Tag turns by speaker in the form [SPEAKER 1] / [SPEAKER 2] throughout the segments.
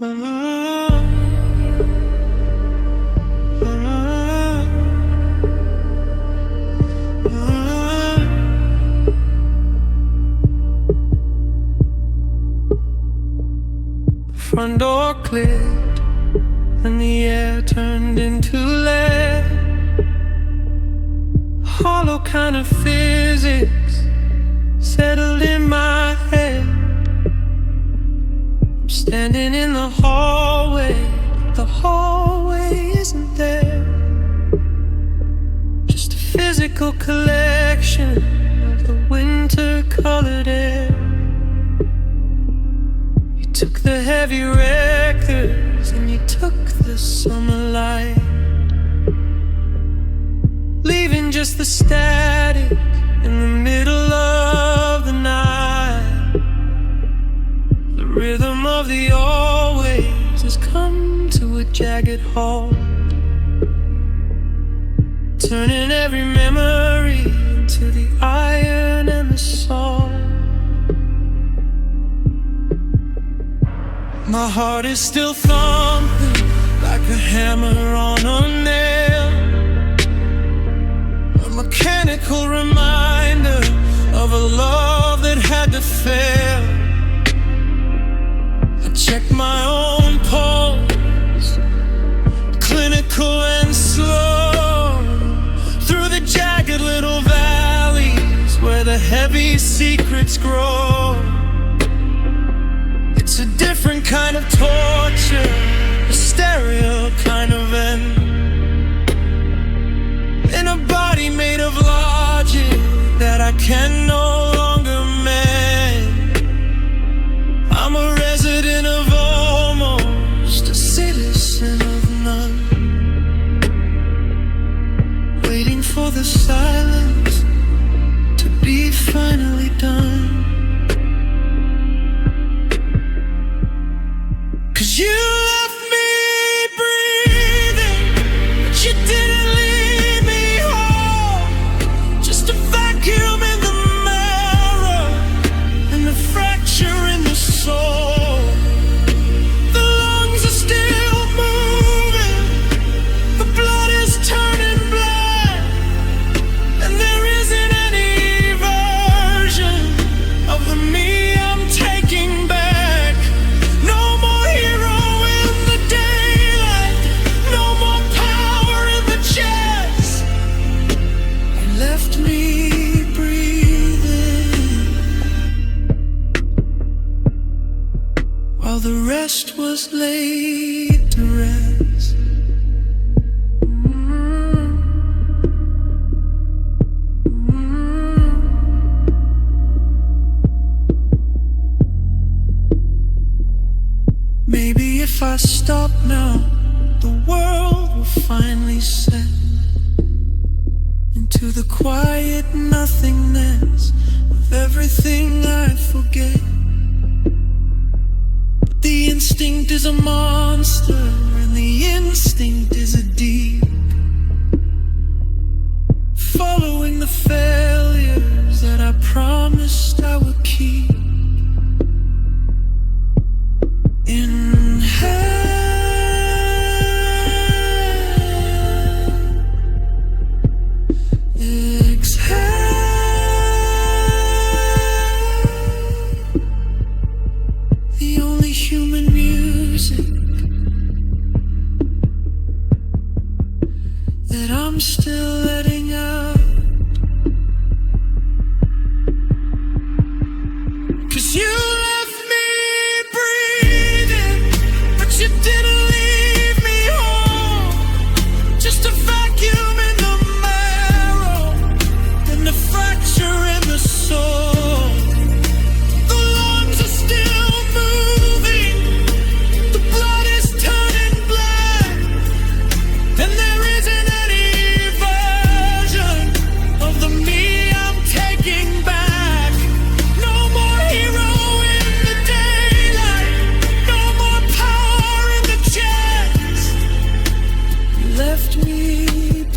[SPEAKER 1] Front door clicked and the air turned into lead. Hollow kind of physics settled in my head. I'm standing in the hallway, but the hallway isn't there. Just a physical collection of the winter-colored air. You took the heavy records and you took the summer light, leaving just the static in the middle of the night. The rhythm of the always has come to a jagged halt, turning every memory into the iron and the salt. My heart is still thumping like a hammer on a nail, a mechanical reminder of a love that had to fail. I check my own pulse, clinical and slow, through the jagged little valleys where the heavy secrets grow. It's a different kind of torture, a stereo kind of end, in a body made of logic that I can no longer mend. I'm a resident of almost, a citizen of none, waiting for the silence to be finally done. 'Cause you left me breathing, but you didn't leave me whole. Just a vacuum in the marrow and a fracture in the soul. The lungs are still moving, the blood is turning black, and there isn't any version of the me I'm taking back. No more hero in the daylight, no more power in the chest. You left me breathing while the rest was laid to rest. Maybe if I stop now, the world will finally set into the quiet nothingness of everything I forget. But the instinct is a monster, and the instinct is a deep, following the failures that I promised I would keep. Still letting out, 'cause you left me breathing, but you didn't leave me whole. Just a vacuum in the marrow and a fracture in the soul. The lungs are still moving, the blood is turning black, and there isn't of the me I'm taking back. No more hero in the daylight, no more power in the chest. You left me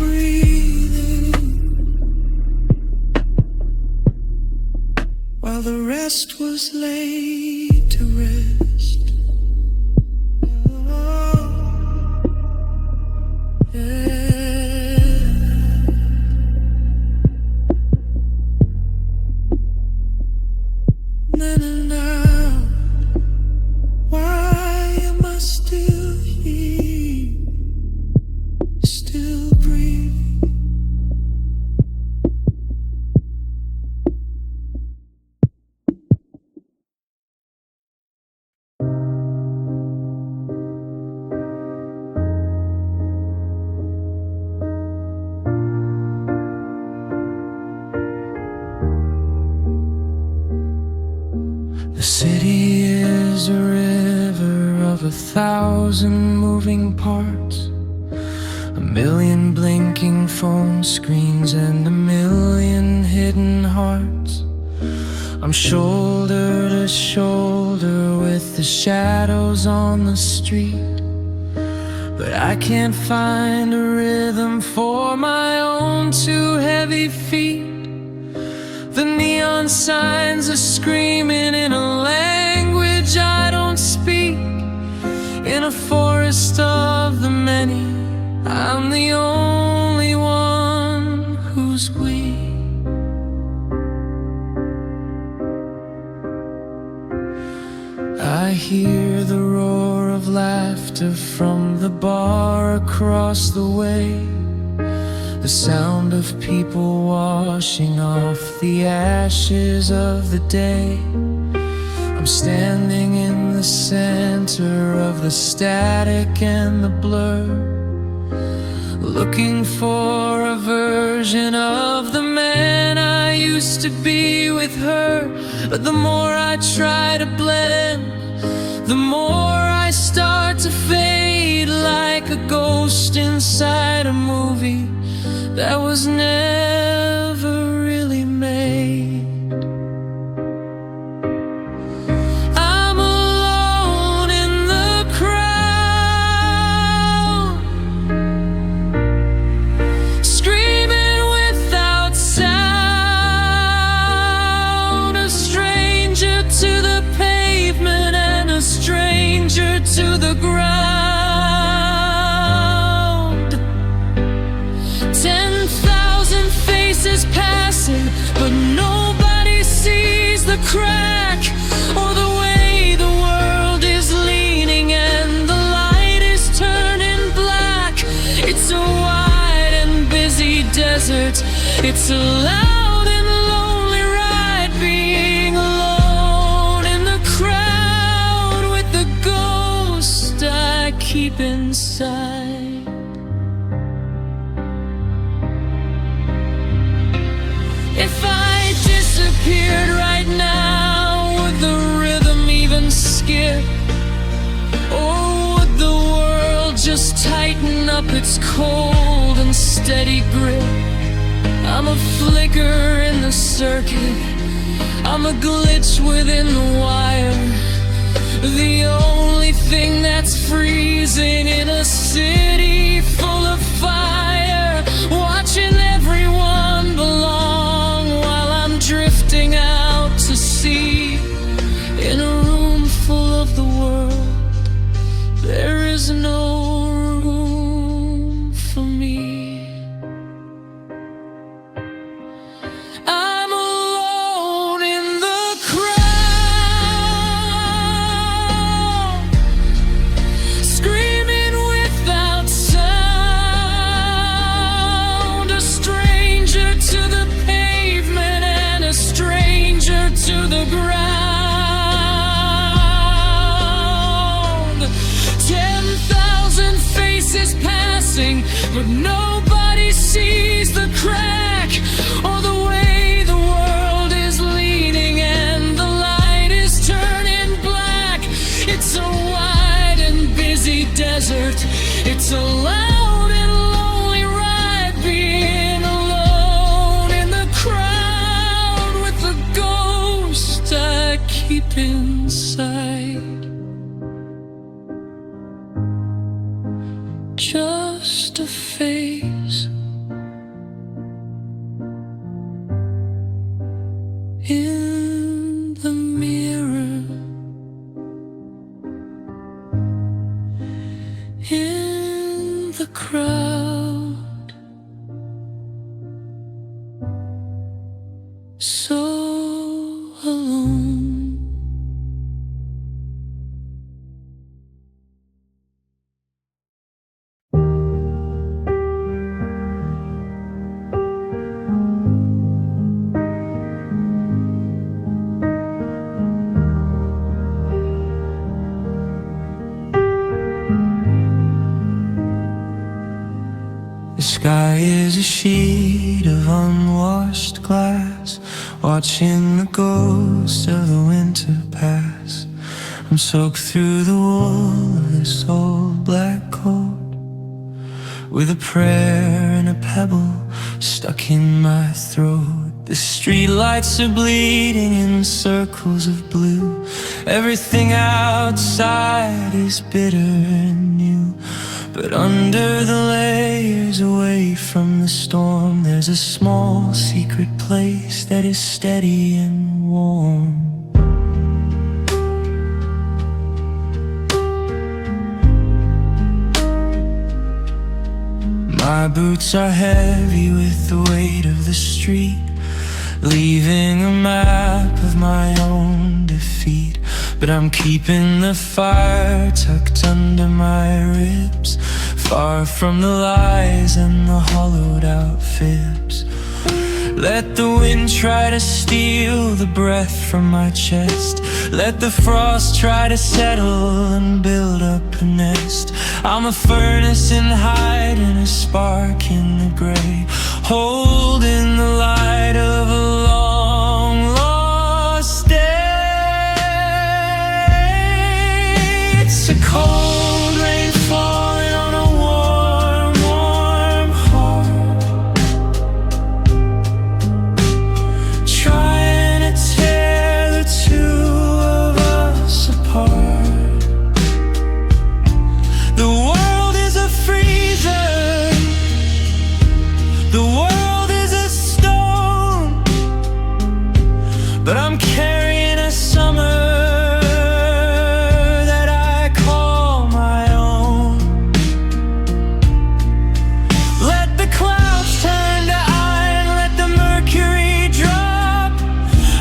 [SPEAKER 1] breathing while the rest was laid to rest. in and out. Why am I still here, still breathing? The city is a river of 1,000 moving parts, a million blinking phone screens and a million hidden hearts. I'm shoulder to shoulder with the shadows on the street, but I can't find a rhythm for my own two heavy feet. The neon signs are screaming in a language I don't speak. In a forest of the many, I'm the only one who's we. I hear the roar of laughter from the bar across the way, the sound of people washing off the ashes of the day. I'm standing in the center of the static and the blur, looking for a version of the man I used to be with her. But the more I try to blend, the more I start to fade, like a ghost inside a movie that was never really made. I'm alone in the crowd, screaming without sound, a stranger to the pavement and a stranger to the ground. 10,000 faces passing, but nobody sees the crack or the way the world is leaning and the light is turning black. It's a wide and busy desert. It's a loud and lonely ride, being alone in the crowd with the ghost I keep inside. If I disappeared right now, would the rhythm even skip? Or would the world just tighten up its cold and steady grip? I'm a flicker in the circuit, I'm a glitch within the wire, the only thing that's freezing in a city full of fire, watching everyone belong while I'm drifting out to sea. In a room full of the world, there is no room for me. I'm alone in the crowd, screaming without sound, a stranger to the pavement and a stranger to the ground. 10,000 faces passing, but nobody sees the crack or the way the world is leaning and the light is turning black. It's a wide and busy desert. It's a loud and lonely ride, being alone in the crowd with the ghost I keep inside. Just a face in the mirror, in the crowd, so alone. sky is a sheet of unwashed glass, watching the ghost of the winter pass. I'm soaked through the wool of this old black coat, with a prayer and a pebble stuck in my throat. The street lights are bleeding in circles of blue. Everything outside is bitter and new, but under the layers, away from the storm, there's a small secret place that is steady and warm. My boots are heavy with the weight of the street, leaving a map of my own defeat. But I'm keeping the fire tucked under my ribs, far from the lies and the hollowed out fibs. Let the wind try to steal the breath from my chest, let the frost try to settle and build up a nest. I'm a furnace in the hide and a spark in the gray, holding the light of a long lost day. It's a cold rain falling on a warm, warm heart, trying to tear the two of us apart. The world is a freezer, the world is a stone, but I'm carrying a summer that I call my own. Let the clouds turn to iron, let the mercury drop.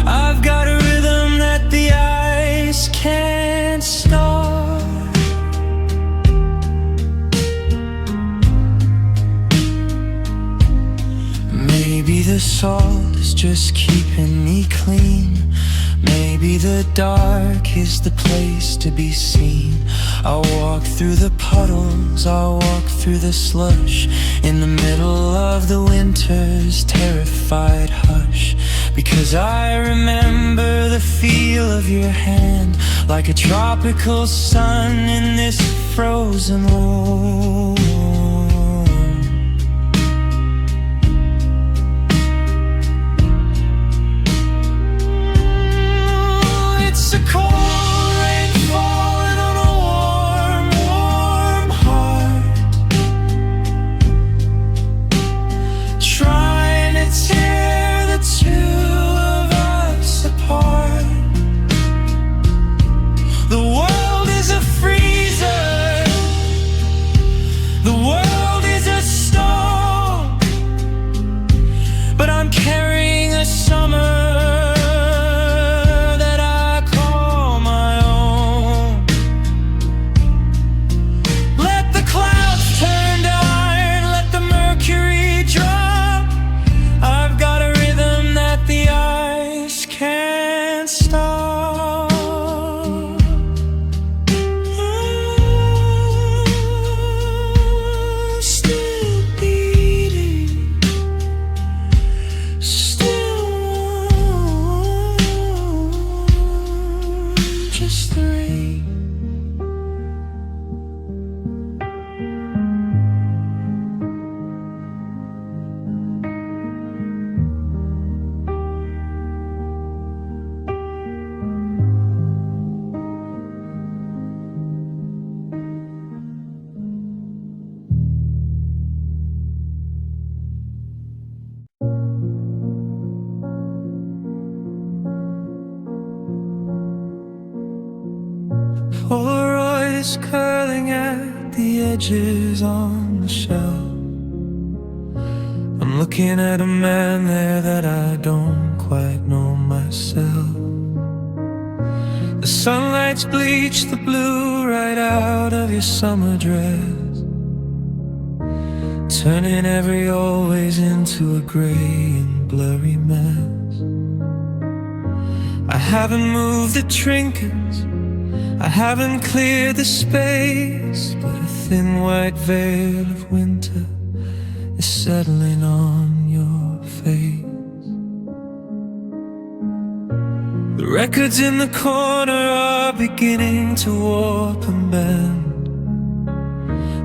[SPEAKER 1] I've got a rhythm that the ice can't stop. Maybe the salt is just keeping me clean, maybe the dark is the place to be seen. I'll walk through the puddles, I'll walk through the slush, in the middle of the winter's terrified hush. Because I remember the feel of your hand, like a tropical sun in this frozen world. It's a cold rain falling on a warm, warm heart, trying to tear the two of us apart. The world is a freezer, the world is a stone, but I'm carrying a summer Polaroid is curling at the edges on the shelf. I'm looking at a man there that I don't quite know myself. The sunlight's bleached the blue right out of your summer dress, turning every always into a gray and blurry mess. I haven't moved the trinkets, I haven't cleared the space, but a thin white veil of winter is settling on your face. The records in the corner are beginning to warp and bend,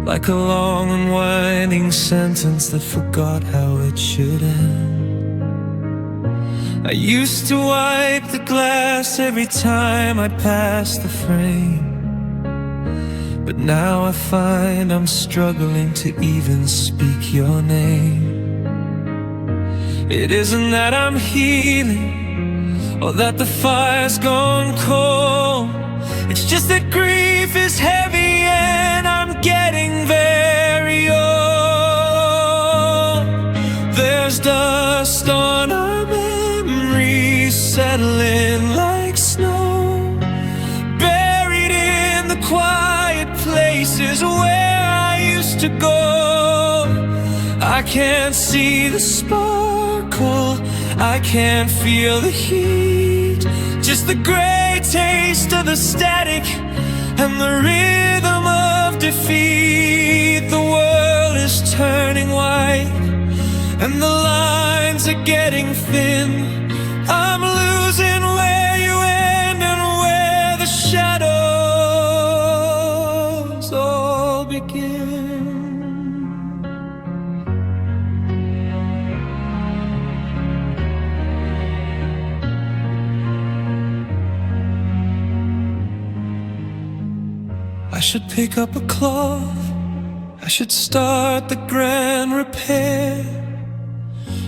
[SPEAKER 1] like a long and winding sentence that forgot how it should end. I used to wipe the glass every time I passed the frame, but now I find I'm struggling to even speak your name. It isn't that I'm healing or that the fire's gone cold. It's just that grief is heavy and I'm getting very old. There's dust on our memories settling like snow, buried in the quiet places where I used to go. I can't see the sparkle, I can't feel the heat, just the gray taste of the static and the rhythm of defeat. The world is turning white and the lines are getting thin. I'm losing where you end and where the shadows all begin. I should pick up a cloth, I should start the grand repair,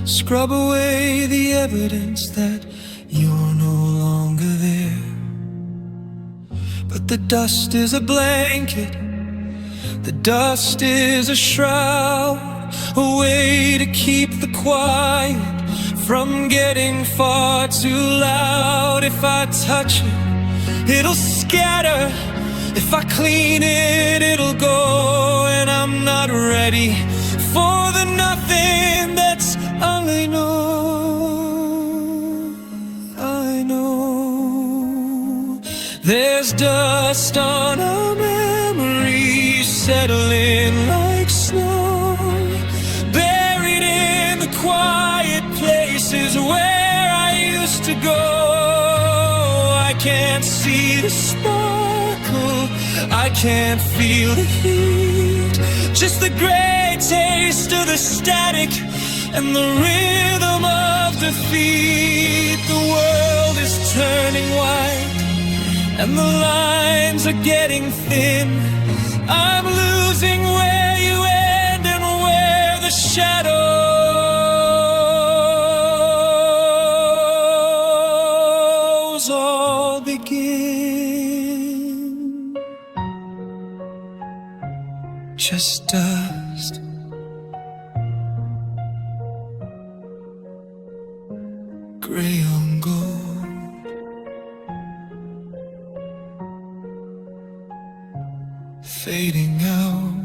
[SPEAKER 1] scrub away the evidence that you're no longer there. But the dust is a blanket, the dust is a shroud, a way to keep the quiet from getting far too loud. If I touch it, it'll scatter. If I clean it, it'll go. And I'm not ready for the nothing that's all I know. I know there's dust on our memories settling like snow, buried in the quiet places where I used to go. I can't see the sparkle, I can't feel the heat, just the gray taste of the static and the rhythm of defeat. The world is turning white and the lines are getting thin. I'm losing where you end and where the shadows all begin. Just dust, gray on gold, fading out.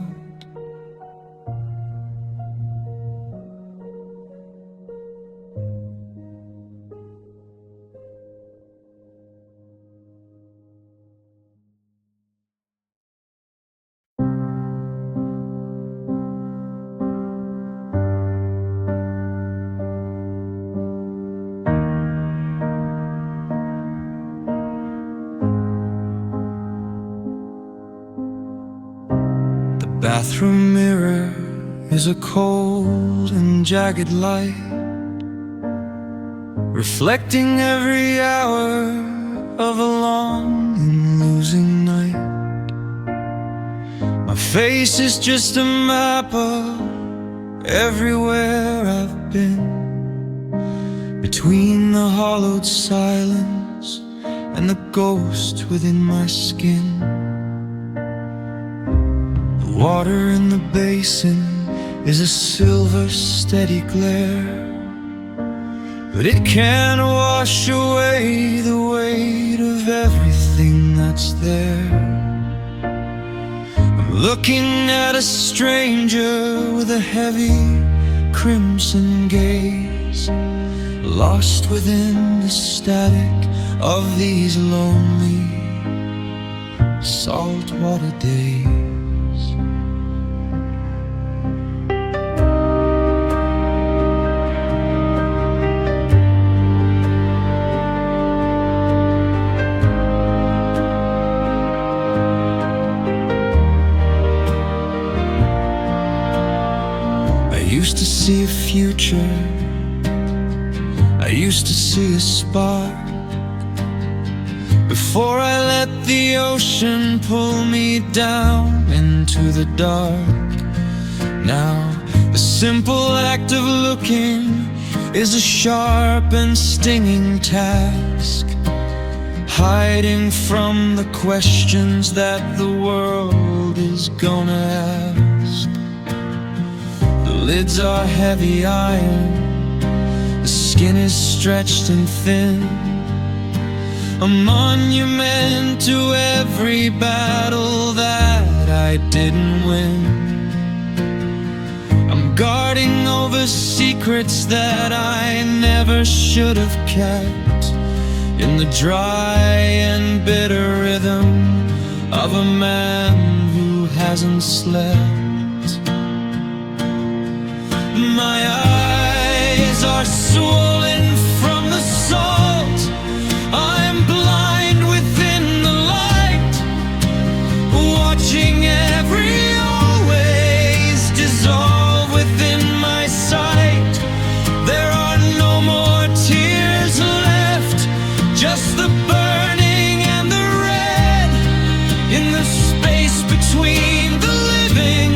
[SPEAKER 1] Bathroom mirror is a cold and jagged light, reflecting every hour of a long and losing night. My face is just a map of everywhere I've been, between the hollowed silence and the ghost within my skin. Water in the basin is a silver steady glare, but it can't wash away the weight of everything that's there. I'm looking at a stranger with a heavy crimson gaze, lost within the static of these lonely saltwater days. see a future, I used to see a spark. Before I let the ocean pull me down into the dark. Now the simple act of looking is a sharp and stinging task, hiding from the questions that the world is gonna ask. The lids are heavy iron, the skin is stretched and thin, a monument to every battle that I didn't win. I'm guarding over secrets that I never should have kept, in the dry and bitter rhythm of a man who hasn't slept. My eyes are swollen from the salt, I'm blind within the light, watching every always dissolve within my sight. There are no more tears left, just the burning and the red, in the space between the living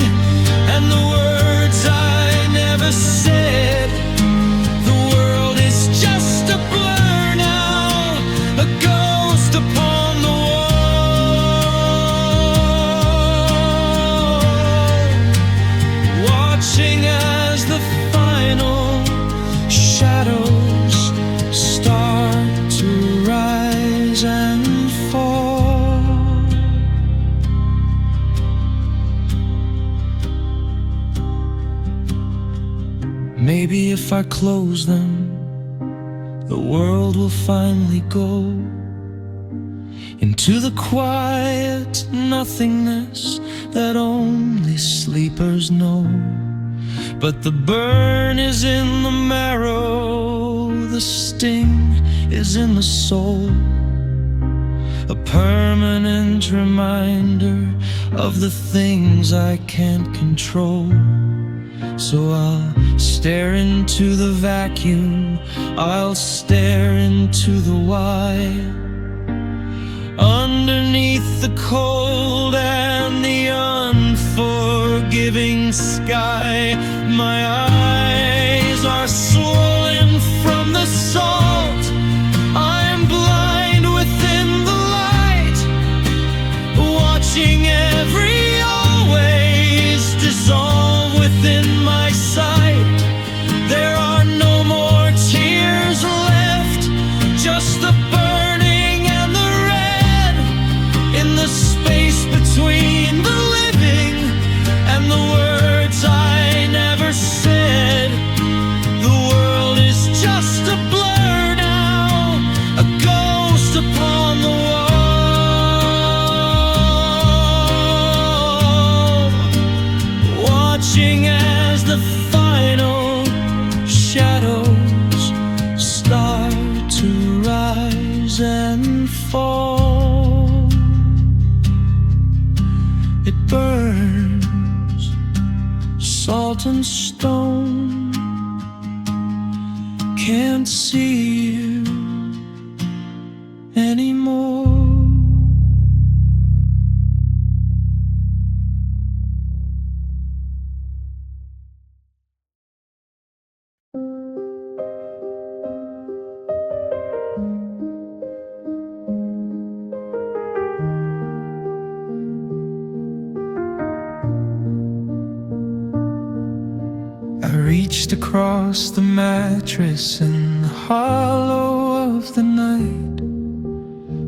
[SPEAKER 1] and the words I never said. The world is just a blur now, a ghost upon the wall, watching as the final shadows start to rise and fall. Maybe if I close them, the world will finally go into the quiet nothingness that only sleepers know. But the burn is in the marrow, the sting is in the soul, a permanent reminder of the things I can't control. So I'll stare into the vacuum, I'll stare into the wire, underneath the cold and the unforgiving sky. My eyes are swollen from the salt, I'm blind within the light, watching every always dissolve within my sight. There are no more tears left, just the burning and the red, in the space between the living and the words I never said. The world is just a blur now, a ghost upon the wall, watching as the final shadows start to rise and fall. It burns, salt and stone, can't see you anymore. I reached across the mattress in the hollow of the night,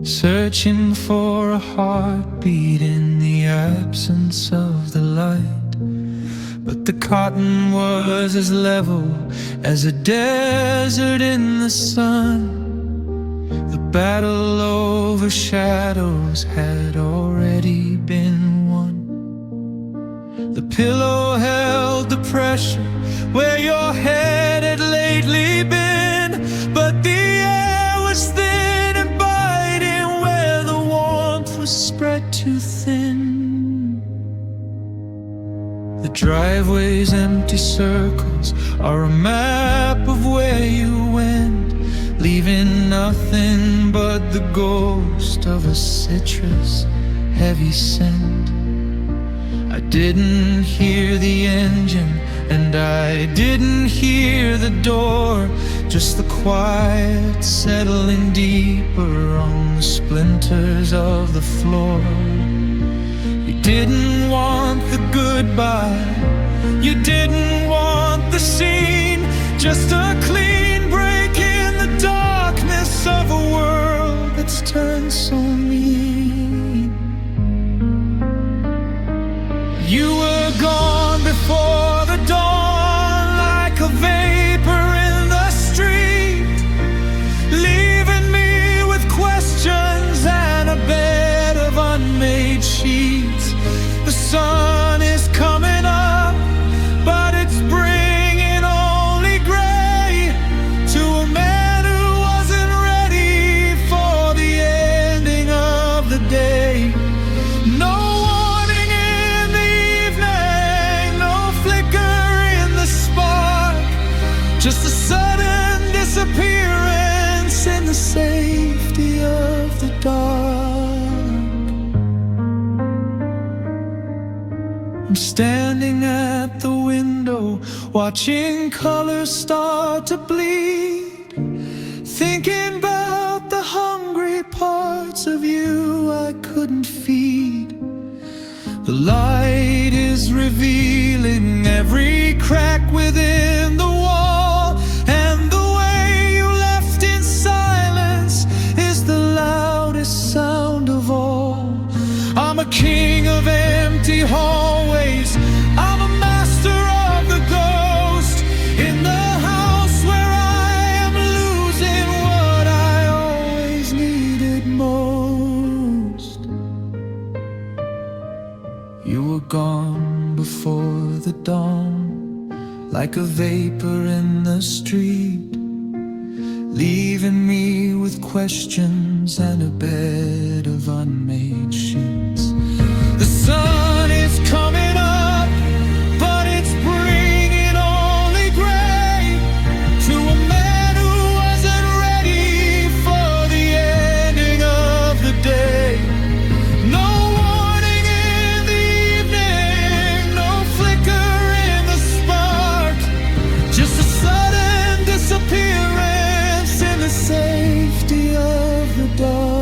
[SPEAKER 1] searching for a heartbeat in the absence of the light. But the cotton was as level as a desert in the sun. The battle over shadows had already been won. The pillow held the pressure where your head had lately been, but the air was thin and biting where the warmth was spread too thin. The driveway's empty circles are a map of where you went, leaving nothing but the ghost of a citrus heavy scent. I didn't hear the engine and I didn't hear the door, just the quiet settling deeper on the splinters of the floor. You didn't want the goodbye, you didn't want the scene, just a clean break in the darkness of a world that's turned so mean. You were gone before the dawn, like a vapor in the street, leaving me with questions and a bed of unmade sheets. The sun is coming up, but it's bringing only gray to a man who wasn't ready for the ending of the day. No warning in the evening, no flicker in the spark, just a sudden disappearance in the safety of the dark. I'm standing at the window, watching colors start to bleed, thinking about the hungry parts of you I couldn't feed. The light is revealing every crack within the wall, and the way you left in silence is the loudest sound of all. I'm a king of empty hallways, I'm a master of the ghost, in the house where I am losing what I always needed most. You were gone before the dawn, like a vapor in the street, leaving me with questions and a bed of unmade sheets. The sun is coming up, but it's bringing only gray to a man who wasn't ready for the ending of the day. No warning in the evening, no flicker in the spark, just a sudden disappearance in the safety of the dark.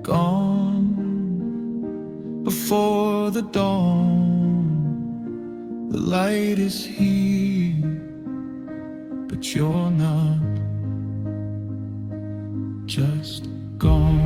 [SPEAKER 1] Gone before the dawn, the light is here, but you're not just gone.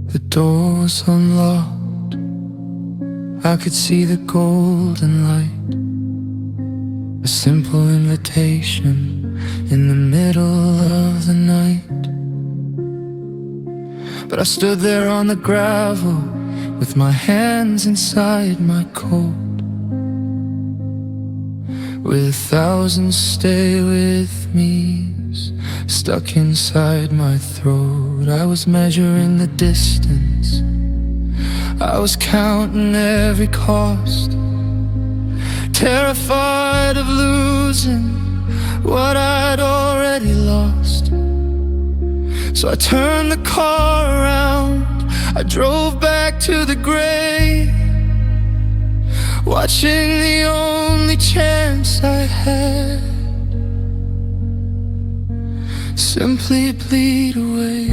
[SPEAKER 1] The door's unlocked, I could see the golden light, a simple invitation in the middle of the night. But I stood there on the gravel with my hands inside my coat, with 1,000 stay with me's stuck inside my throat. I was measuring the distance, I was counting every cost, terrified of losing what I'd already lost. So I turned the car around, I drove back to the grave, watching the only chance I had simply bleed away.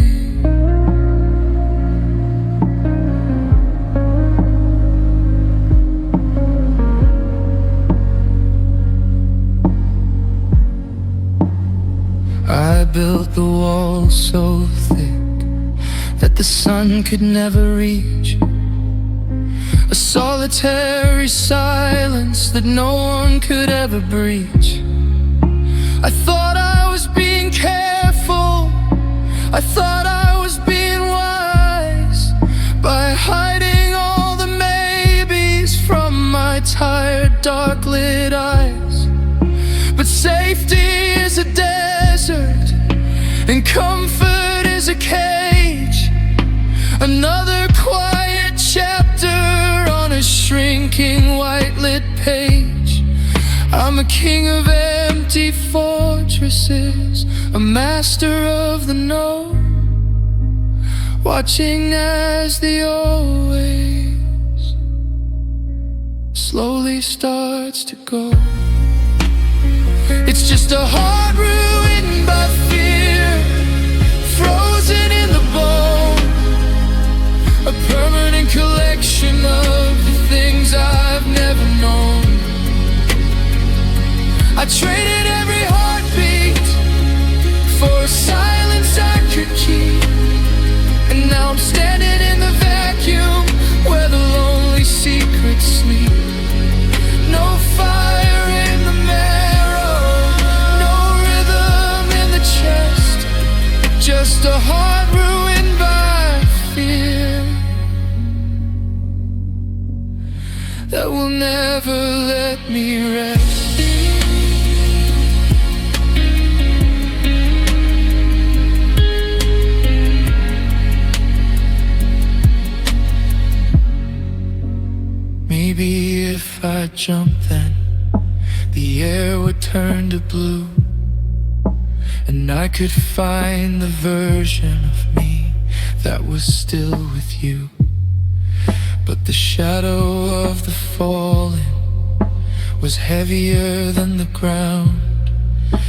[SPEAKER 1] I built the wall so thick that the sun could never reach, a solitary silence that no one could ever breach. I thought I was being careful, I thought I was being wise, by hiding all the maybes from my tired, dark-lit eyes. But safety is a desert, and comfort is a cage, another quiet chapter on a shrinking white-lit page. I'm a king of empty fortresses, a master of the no, watching as the always slowly starts to go. It's just a heart ruined by fear, frozen in the bone, a permanent collection of the things I've never known. I traded every heartbeat for a silence I could keep, and now I'm standing in the vacuum where the lonely secrets sleep. No fire in the marrow, no rhythm in the chest, just a heart ruined by fear that will never let me rest. Maybe if I jumped then, the air would turn to blue, and I could find the version of me that was still with you. But the shadow of the fallen was heavier than the ground,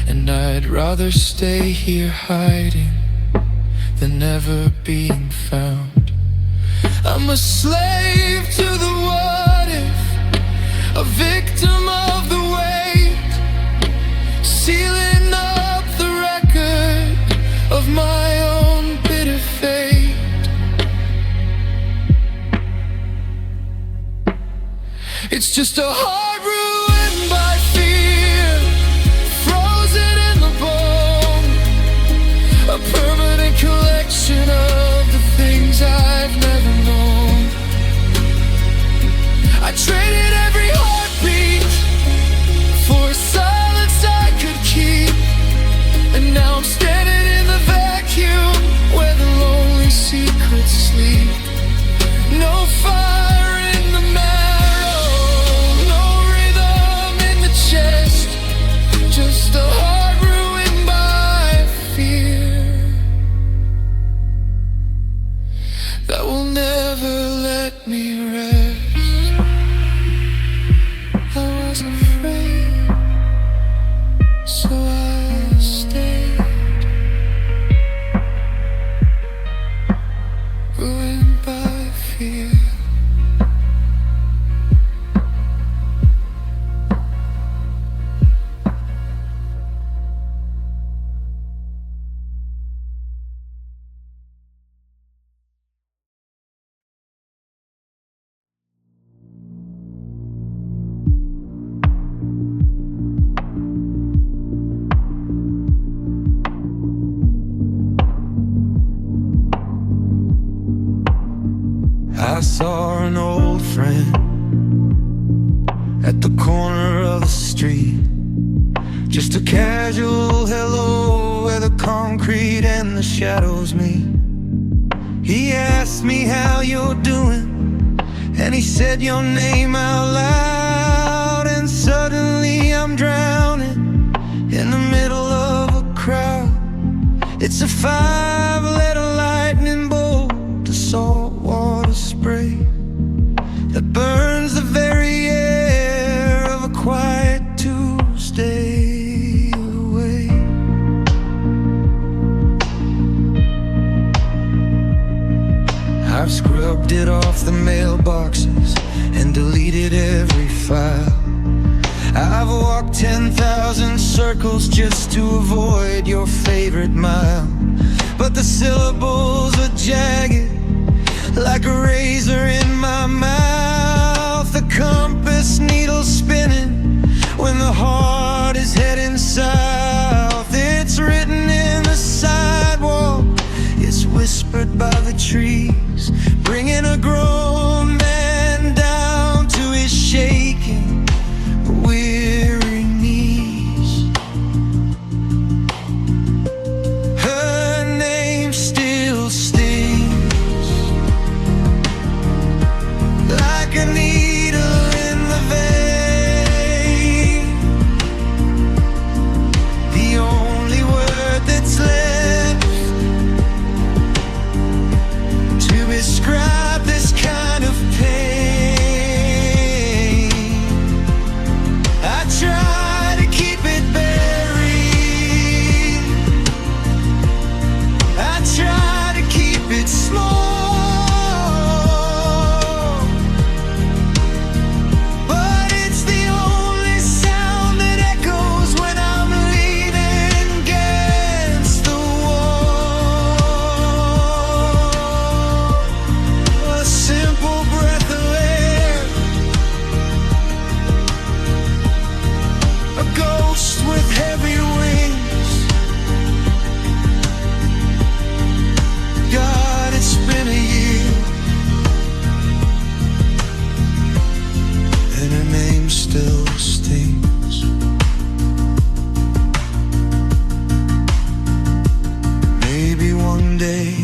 [SPEAKER 1] and I'd rather stay here hiding than ever being found. I'm a slave to the what if, a victim of the weight, sealing up the record of my own bitter fate. It's just a heart ruined by fear, frozen in the bone, a permanent collection of the things I've never known. I traded every heartbeat for a silence I could keep, and now I'm standing in the vacuum where the lonely secrets sleep. No fire in the marrow, no saw an old friend at the corner of the street. Just a casual hello where the concrete and the shadows meet. He asked me how you're doing, and he said your name out loud. And suddenly I'm drowning in the middle of a crowd. It's a 5-letter lightning bolt, a saltwater spray that burns the very air of a quiet Tuesday away. I've scrubbed it off the mailboxes and deleted every file. I've walked 10,000 circles just to avoid your favorite mile. But the syllables are jagged like a razor in my mouth. The compass needle spinning when the heart is heading south. It's written in the sidewalk, it's whispered by the trees, bringing a grown man down to his shaking, weary knees. Her name still stings like a needle in the vein. The only word that's left to describe this kind of pain. I try to keep it buried, I try to keep it small, but it's the only sound that echoes when I'm leaning against the wall. A simple breath of air, a ghost with heavy wings. God, it's been a year, and her name still stings. Maybe one day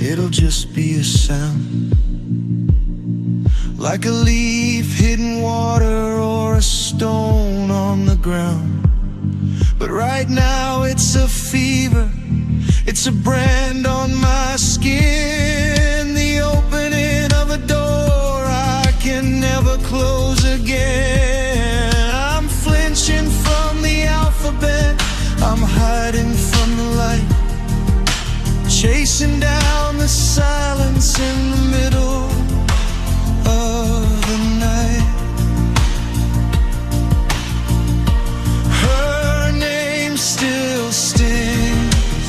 [SPEAKER 1] it'll just be a sound, like a leaf hitting water or a stone on the ground. But right now it's a fever, it's a brand on my skin, the opening of a door I can never close again. I'm flinching from the alphabet, I'm hiding from the light, chasing down the silence in the middle of the night. Her name still stings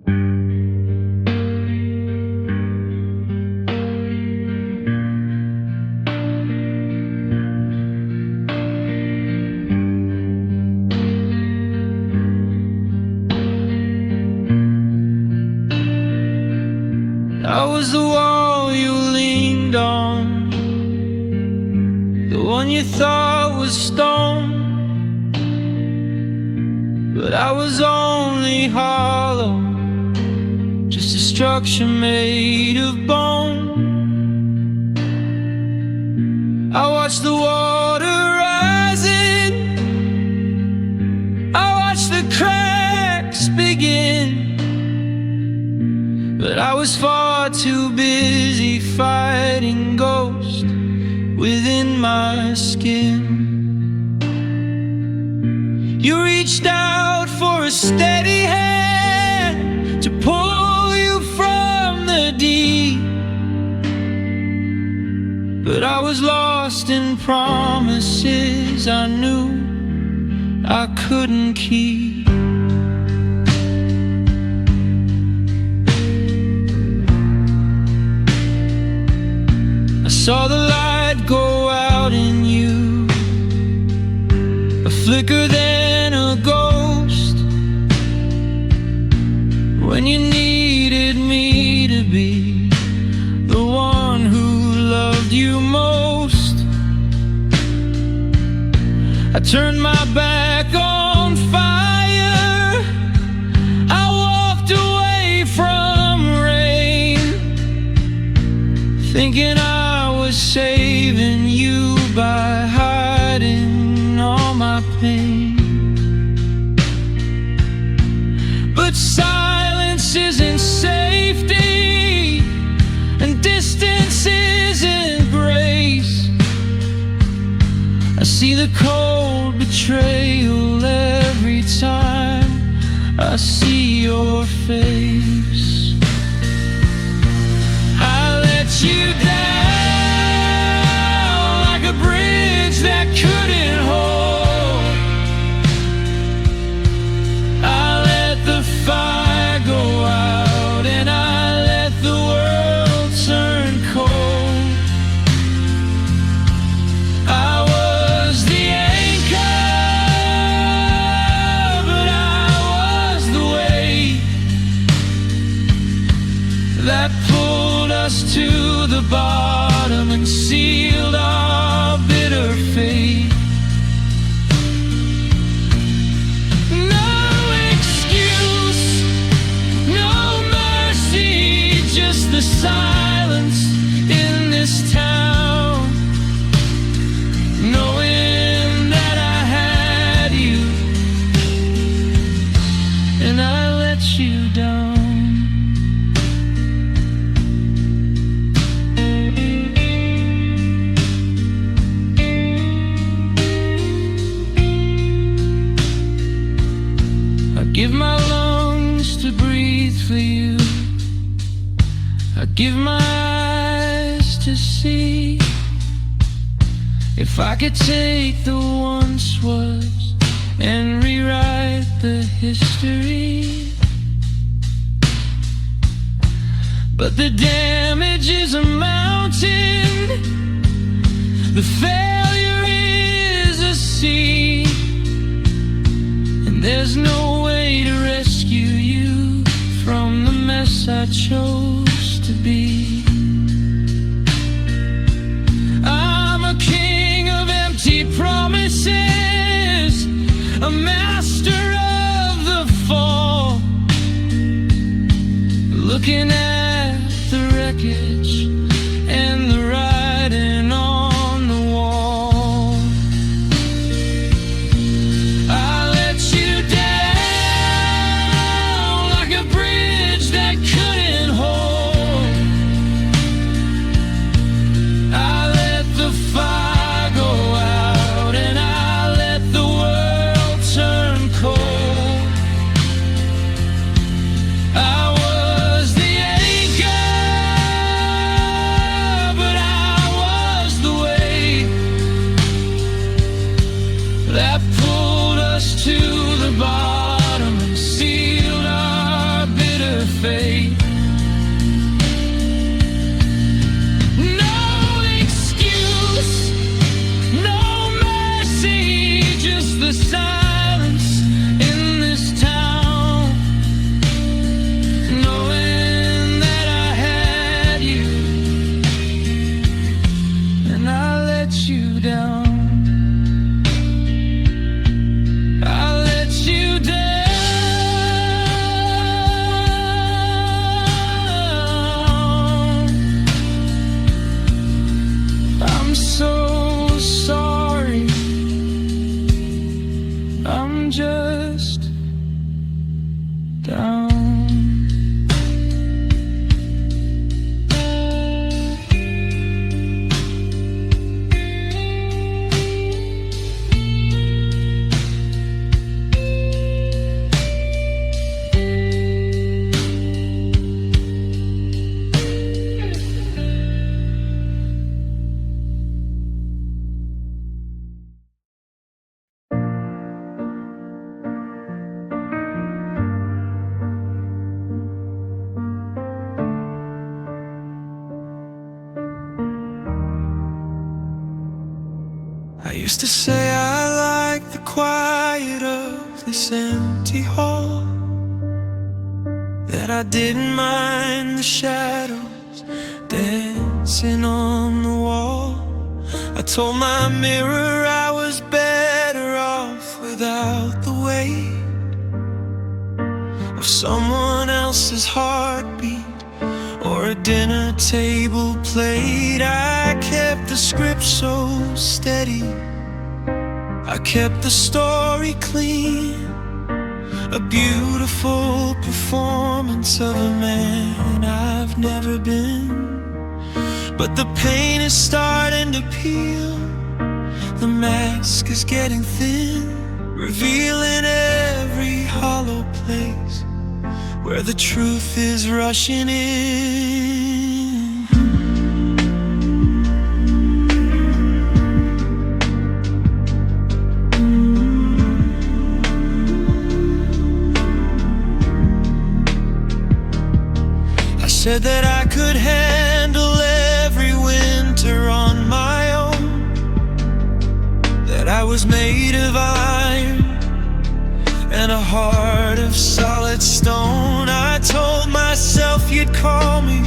[SPEAKER 1] I was the wall you leaned on, the one you thought was stone, but I was only hollow, just a structure made of bone. I watched the water rising, I watched the cracks begin, but I was far too busy fighting ghosts within my skin. You reached out for a steady hand to pull you from the deep, but I was lost in promises I knew I couldn't keep. I saw the light go out in you, a flicker then a ghost, when you needed me to be the one who loved you most. I turned my back on fire, I walked away from rain, thinking I was saving you by hiding all my pain. But silence isn't safety, and distance isn't grace. I see the cold betrayal every time I see your face. I let you down like a bridge that couldn't hold. I let the fire go out, and I let the world turn cold. I was the anchor, but I was the weight that pulled us to the bottom and sealed our bitter fate. No excuse, no mercy, just the silence in this town, knowing that I had you and I let you down. I give my lungs to breathe for you, I give my eyes to see. If I could take the once was and rewrite the history, but the damage is a mountain, the failure is a sea, and there's no way to rescue you from the mess I chose to be. I'm a king of empty promises, a master of the fall, looking at the wreckage and the writing on the wall. I let you down like a bridge that couldn't hold. I let the fire go out, and I let the world turn cold. I was the down. I used to say I like the quiet of this empty hall, that I didn't mind the shadows dancing on the wall. I told my mirror I was better off without the weight of someone else's heartbeat or a dinner table plate. I kept the script so steady, I kept the story clean, a beautiful performance of a man I've never been. But the paint is starting to peel, the mask is getting thin, revealing every hollow place where the truth is rushing in. I said that I could handle every winter on my own, that I was made of iron and a heart of solid stone. I told myself you'd call me,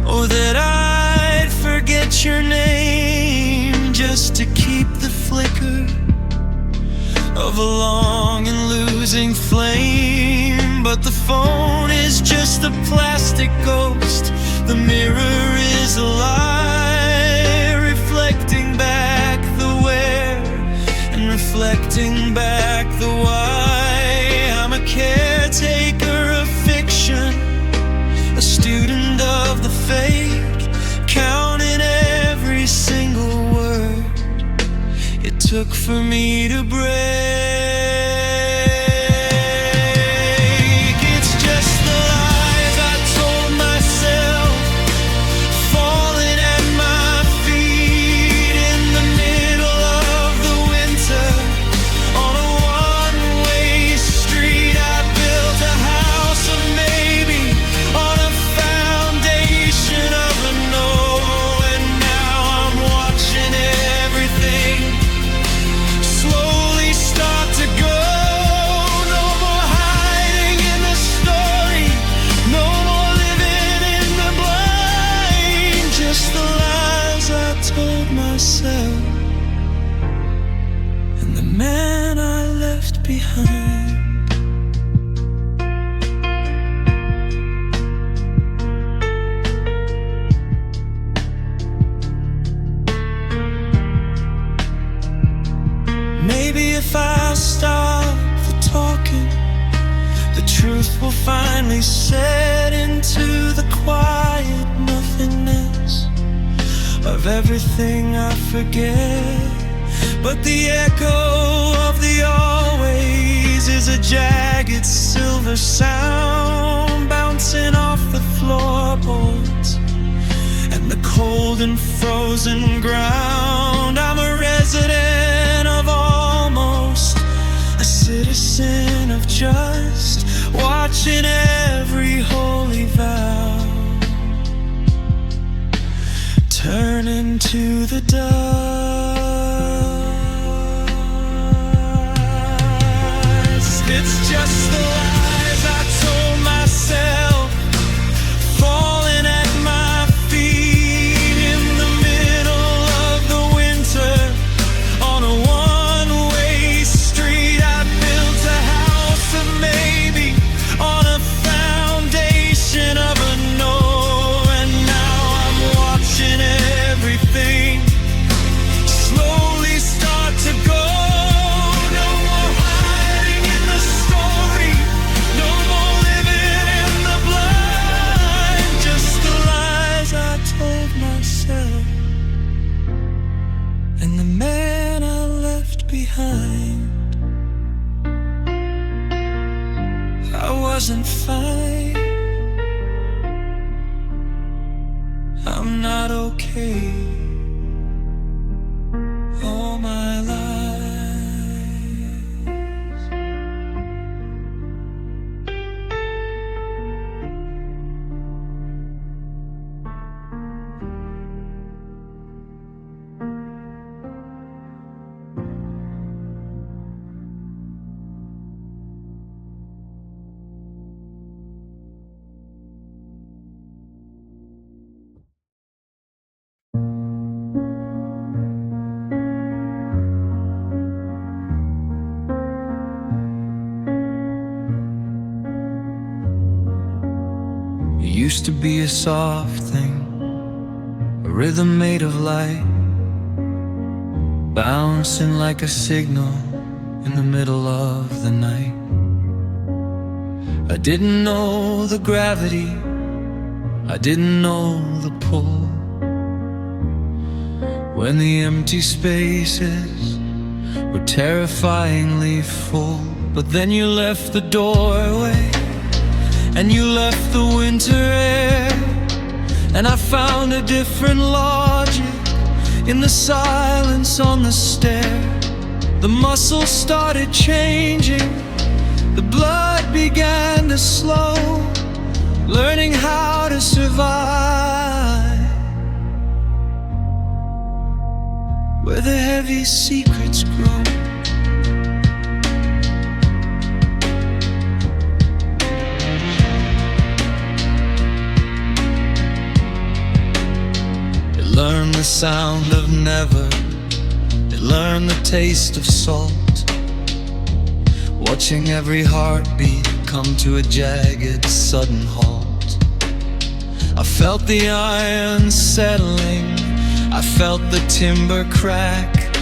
[SPEAKER 1] or that I'd forget your name, just to keep the flicker of a long and losing flame. But the phone is just a plastic ghost, the mirror is a lie, reflecting back the where and reflecting back the why. I'm a caretaker of fiction, a student of the fake, counting every single word it took for me to break. And the man I left behind. Maybe if I stop the talking, the truth will finally set into the quiet nothingness of everything I forget. But the echo of the always is a jagged silver sound, bouncing off the floorboards and the cold and frozen ground. I'm a resident of almost, a citizen of just, watching every holy vow turn into the dust. It's just the lies I told myself, falling at my feet in the middle of the winter on a one-way street. I built a house of maybe on a foundation of a no, and now I'm watching everything wasn't fine. I'm not okay all my life. You used to be a soft thing, a rhythm made of light, bouncing like a signal in the middle of the night. I didn't know the gravity, I didn't know the pull. When the empty spaces were terrifyingly full. But then you left the doorway, and you left the winter air, and I found a different logic in the silence on the stair. The muscles started changing, the blood began to slow, learning how to survive where the heavy secrets grow. Learn the sound of never, it learned the taste of salt, watching every heartbeat come to a jagged, sudden halt. I felt the iron settling, I felt the timber crack,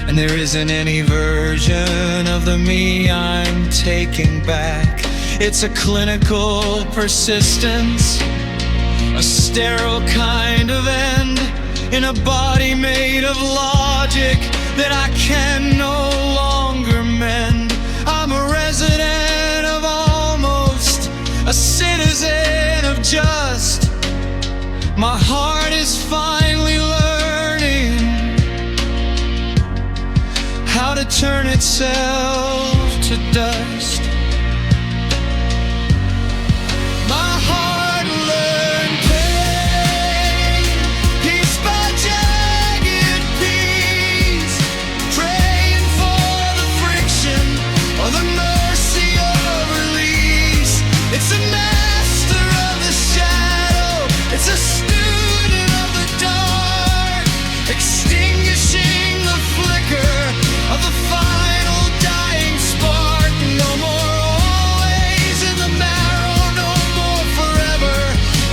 [SPEAKER 1] and there isn't any version of the me I'm taking back. It's a clinical persistence, a sterile kind of end, in a body made of logic that I can no longer mend. I'm a resident of almost, a citizen of just. My heart is finally learning how to turn itself to dust. My heart learned pain, piece by jagged piece, praying for the friction or the mercy of release. It's a master of the shadow, it's a student of the dark, extinguishing the flicker of the final dying spark. No more always in the marrow, no more forever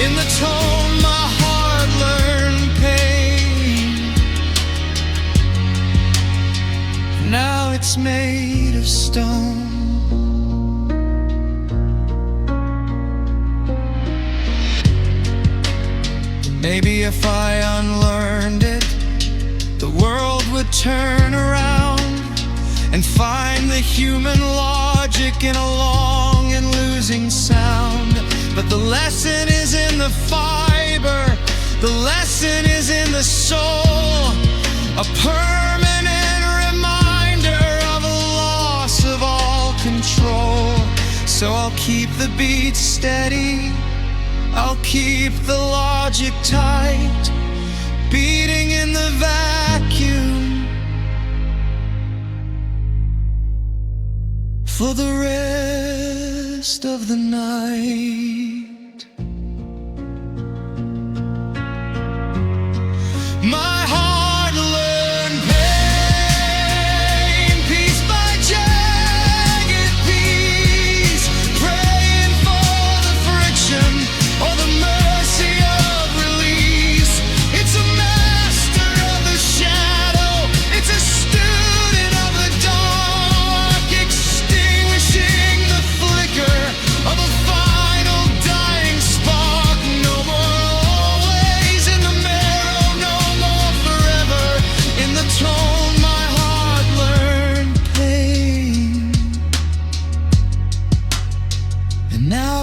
[SPEAKER 1] in the tone. My heart learned pain, now it's made of stone. Maybe if I unlearned it, the world would turn around and find the human logic in a long and losing sound. But the lesson is in the fiber, the lesson is in the soul, a permanent reminder of a loss of all control. So I'll keep the beat steady, I'll keep the logic tight, beating in the vacuum for the rest of the night. My heart learned pain, piece by jagged piece, praying for the friction or the mercy of release. It's a master of the shadow, it's a student of the dark, extinguishing the flicker of a final die.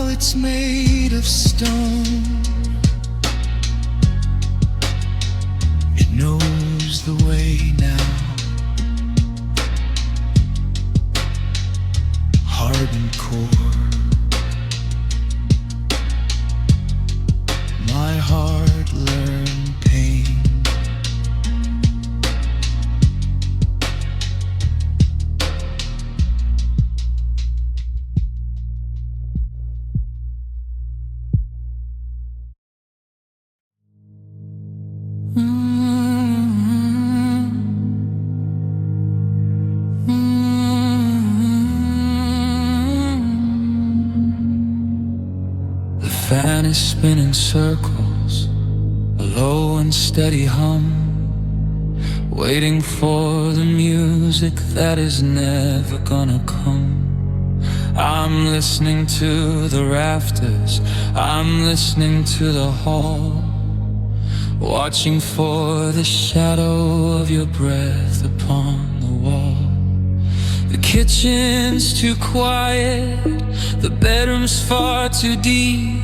[SPEAKER 1] now it's made of stone. It knows the way now, hardened core. My heart learned pain. The fan is spinning circles, a low and steady hum, waiting for the music that is never gonna come. I'm listening to the rafters, I'm listening to the hall, watching for the shadow of your breath upon the wall. The kitchen's too quiet, the bedroom's far too deep,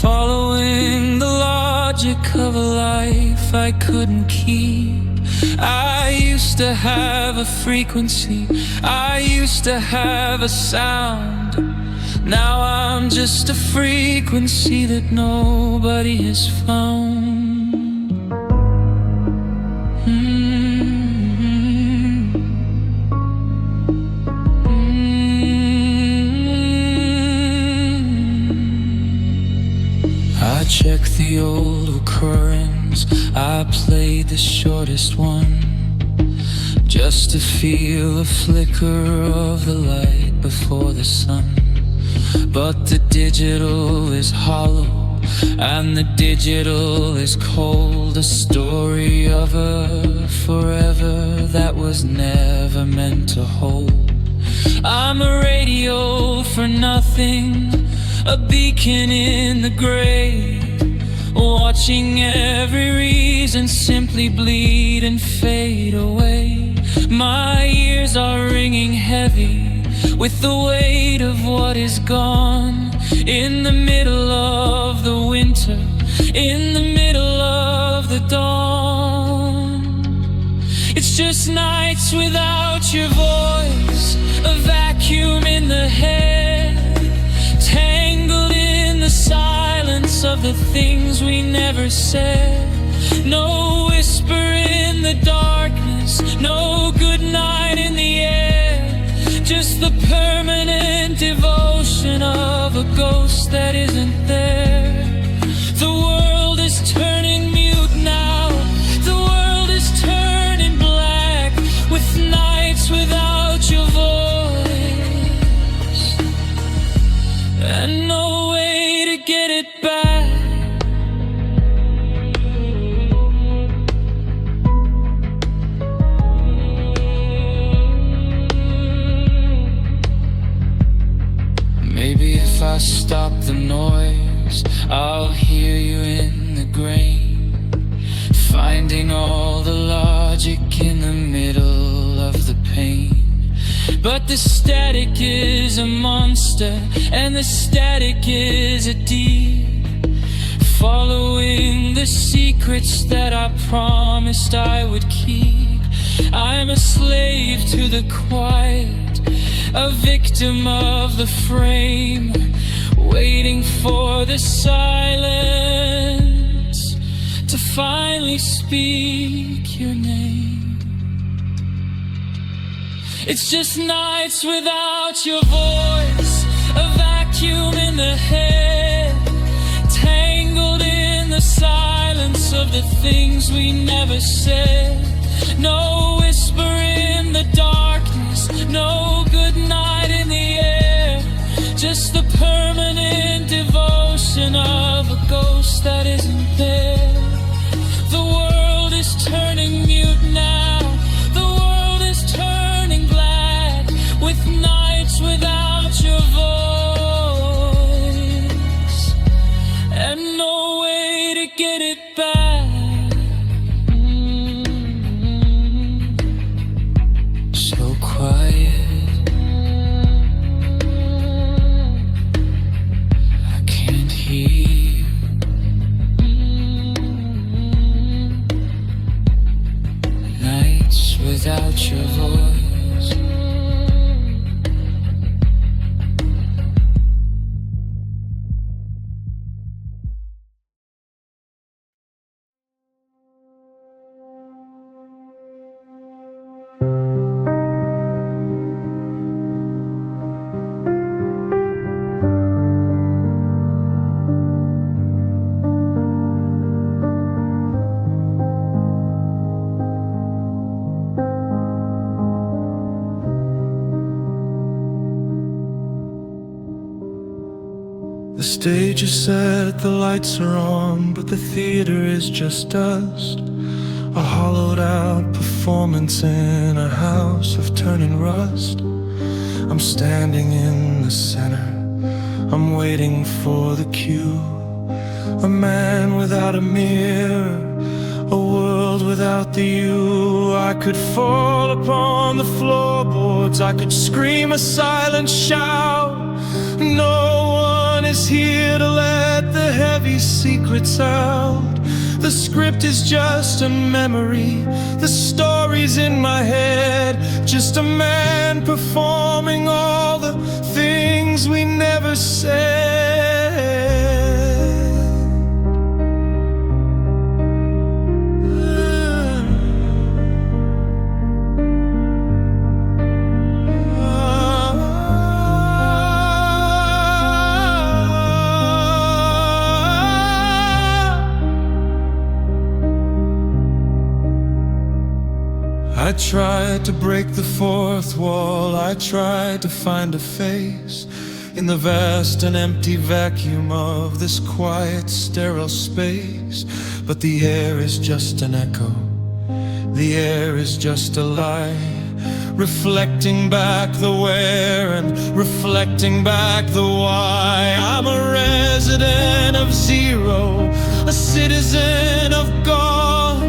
[SPEAKER 1] following the logic of a life I couldn't keep. I used to have a frequency, I used to have a sound. Now I'm just a frequency that nobody has found. I checked the old recurrence, I played the shortest one, just to feel a flicker of the light before the sun. But the digital is hollow, and the digital is cold, a story of a forever that was never meant to hold. I'm a radio for nothing, a beacon in the grave, watching every reason simply bleed and fade away. My ears are ringing heavy with the weight of what is gone. In the middle of the winter, in the middle of the dawn, it's just nights without your voice, a vacuum in the head, tangled in the silence of the things we never said. No whisper in the darkness, no good night in the air, just the permanent devotion of a ghost that isn't there. The world is turning mute now, the world is turning black, with nights without your voice, and no way to get it back. Maybe if I stop the noise, I'll hear you in the grain, finding all the logic in the middle of the pain. But the static is a monster, and the static is a deep, following the secrets that I promised I would keep. I'm a slave to the quiet, a victim of the frame, waiting for the silence to finally speak your name. It's just nights without your voice, a vacuum in the head, tangled in the silence of the things we never said. No whisper in the darkness, no good night in the air, just the permanent devotion of a ghost that isn't there. The world is turning mute now, the world is turning black, with nights without your voice, and no way to get it back. The stage is set, the lights are on, but the theater is just dust. A hollowed out performance in a house of turning rust. I'm standing in the center, I'm waiting for the cue. A man without a mirror, a world without the you. I could fall upon the floorboards, I could scream a silent shout. No one is here to let the heavy secrets out. The script is just a memory, the story's in my head. Just a man performing all the things we never said. I tried to break the fourth wall, I tried to find a face in the vast and empty vacuum of this quiet, sterile space. But the air is just an echo, the air is just a lie, reflecting back the where and reflecting back the why. I'm a resident of zero, a citizen of God,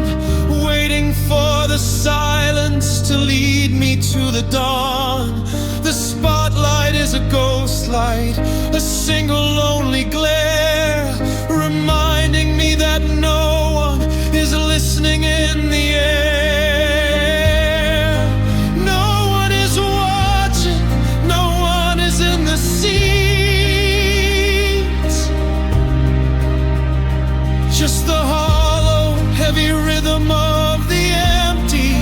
[SPEAKER 1] waiting for the silence to lead me to the dawn. The spotlight is a ghost light, a single lonely glare, reminding me that no one is listening in the air. No one is watching, no one is in the seats. Just the hollow, heavy rhythm of the empty,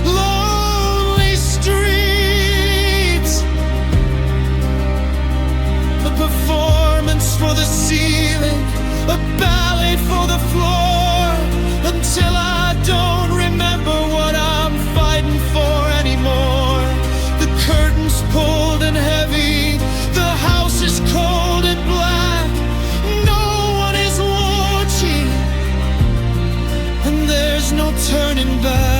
[SPEAKER 1] lonely streets. A performance for the ceiling, a ballet for the floor, until I don't remember what I'm fighting for anymore. The curtains pulled and heavy, the house is cold and black. No one is watching, and there's no turning back.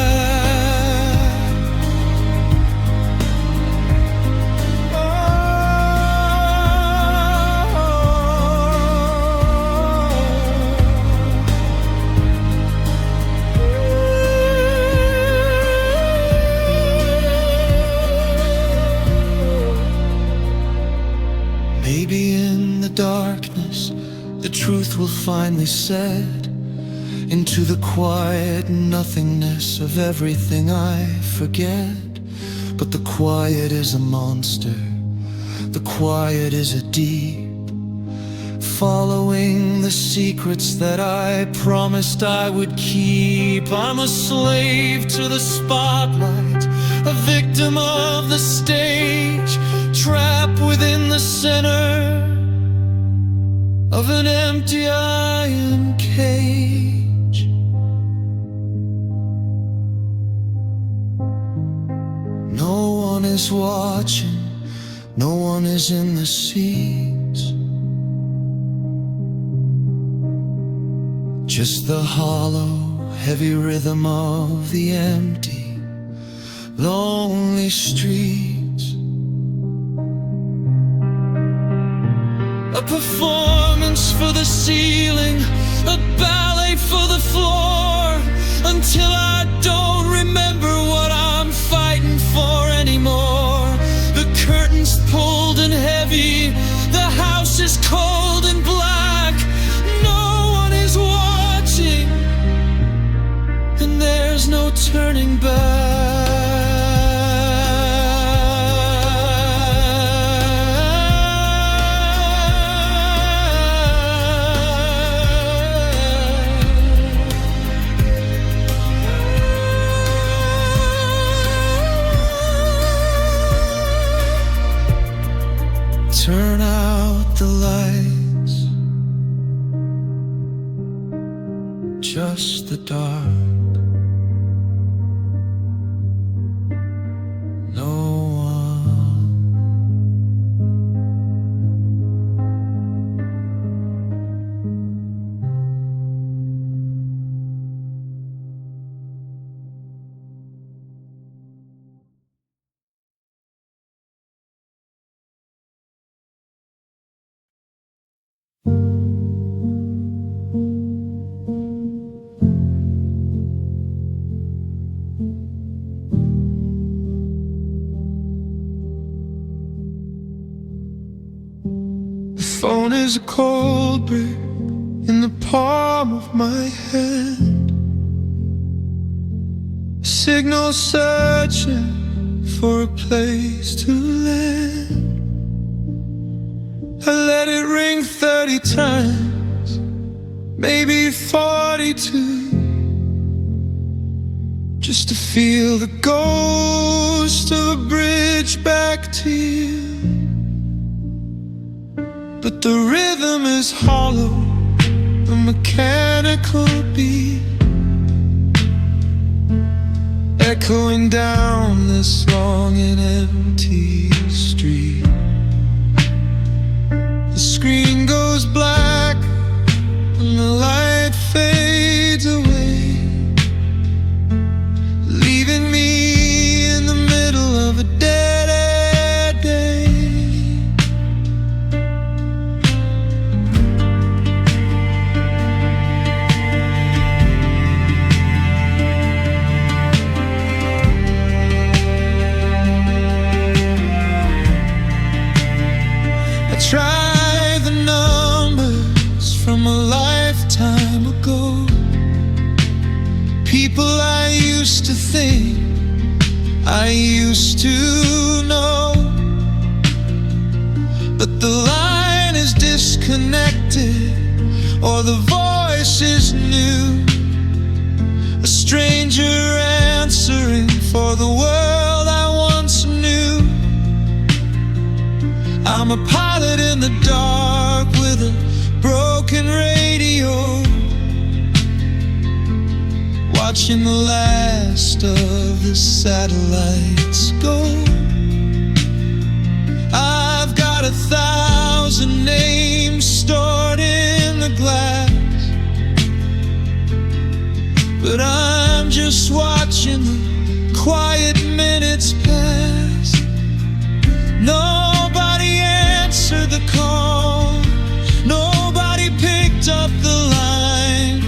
[SPEAKER 1] Maybe in the darkness, the truth will finally set into the quiet nothingness of everything I forget. But the quiet is a monster, the quiet is a deep, following the secrets that I promised I would keep. I'm a slave to the spotlight, a victim of the stage, trapped within the center of an empty iron cage. No one is watching, no one is in the seats. Just the hollow, heavy rhythm of the empty, lonely streets. A performance for the ceiling, a ballet for the floor, until I don't remember what I'm fighting for anymore. The curtains pulled and heavy, the house is cold and black. No one is watching, and there's no turning back. Turn out the lights, just the dark. No one The phone is a cold brick in the palm of my hand, a signal searching for a place to land. I let it ring 30 times, maybe 42, just to feel the ghost of a bridge back to you. But the rhythm is hollow, the mechanical beat, echoing down this long and empty street. The screen goes black and the light fades away, leaving me in the middle of a dead-end day. I try the numbers from a lifetime ago, people I used to think I used to know, but the line is disconnected or the voice is new, a stranger answering for the world I once knew. I'm a pilot in the dark with a broken radio, watching the last of the satellites go. I've got 1,000 names stored in the glass, but I'm just watching the quiet minutes pass. Nobody answered the call, nobody picked up the line,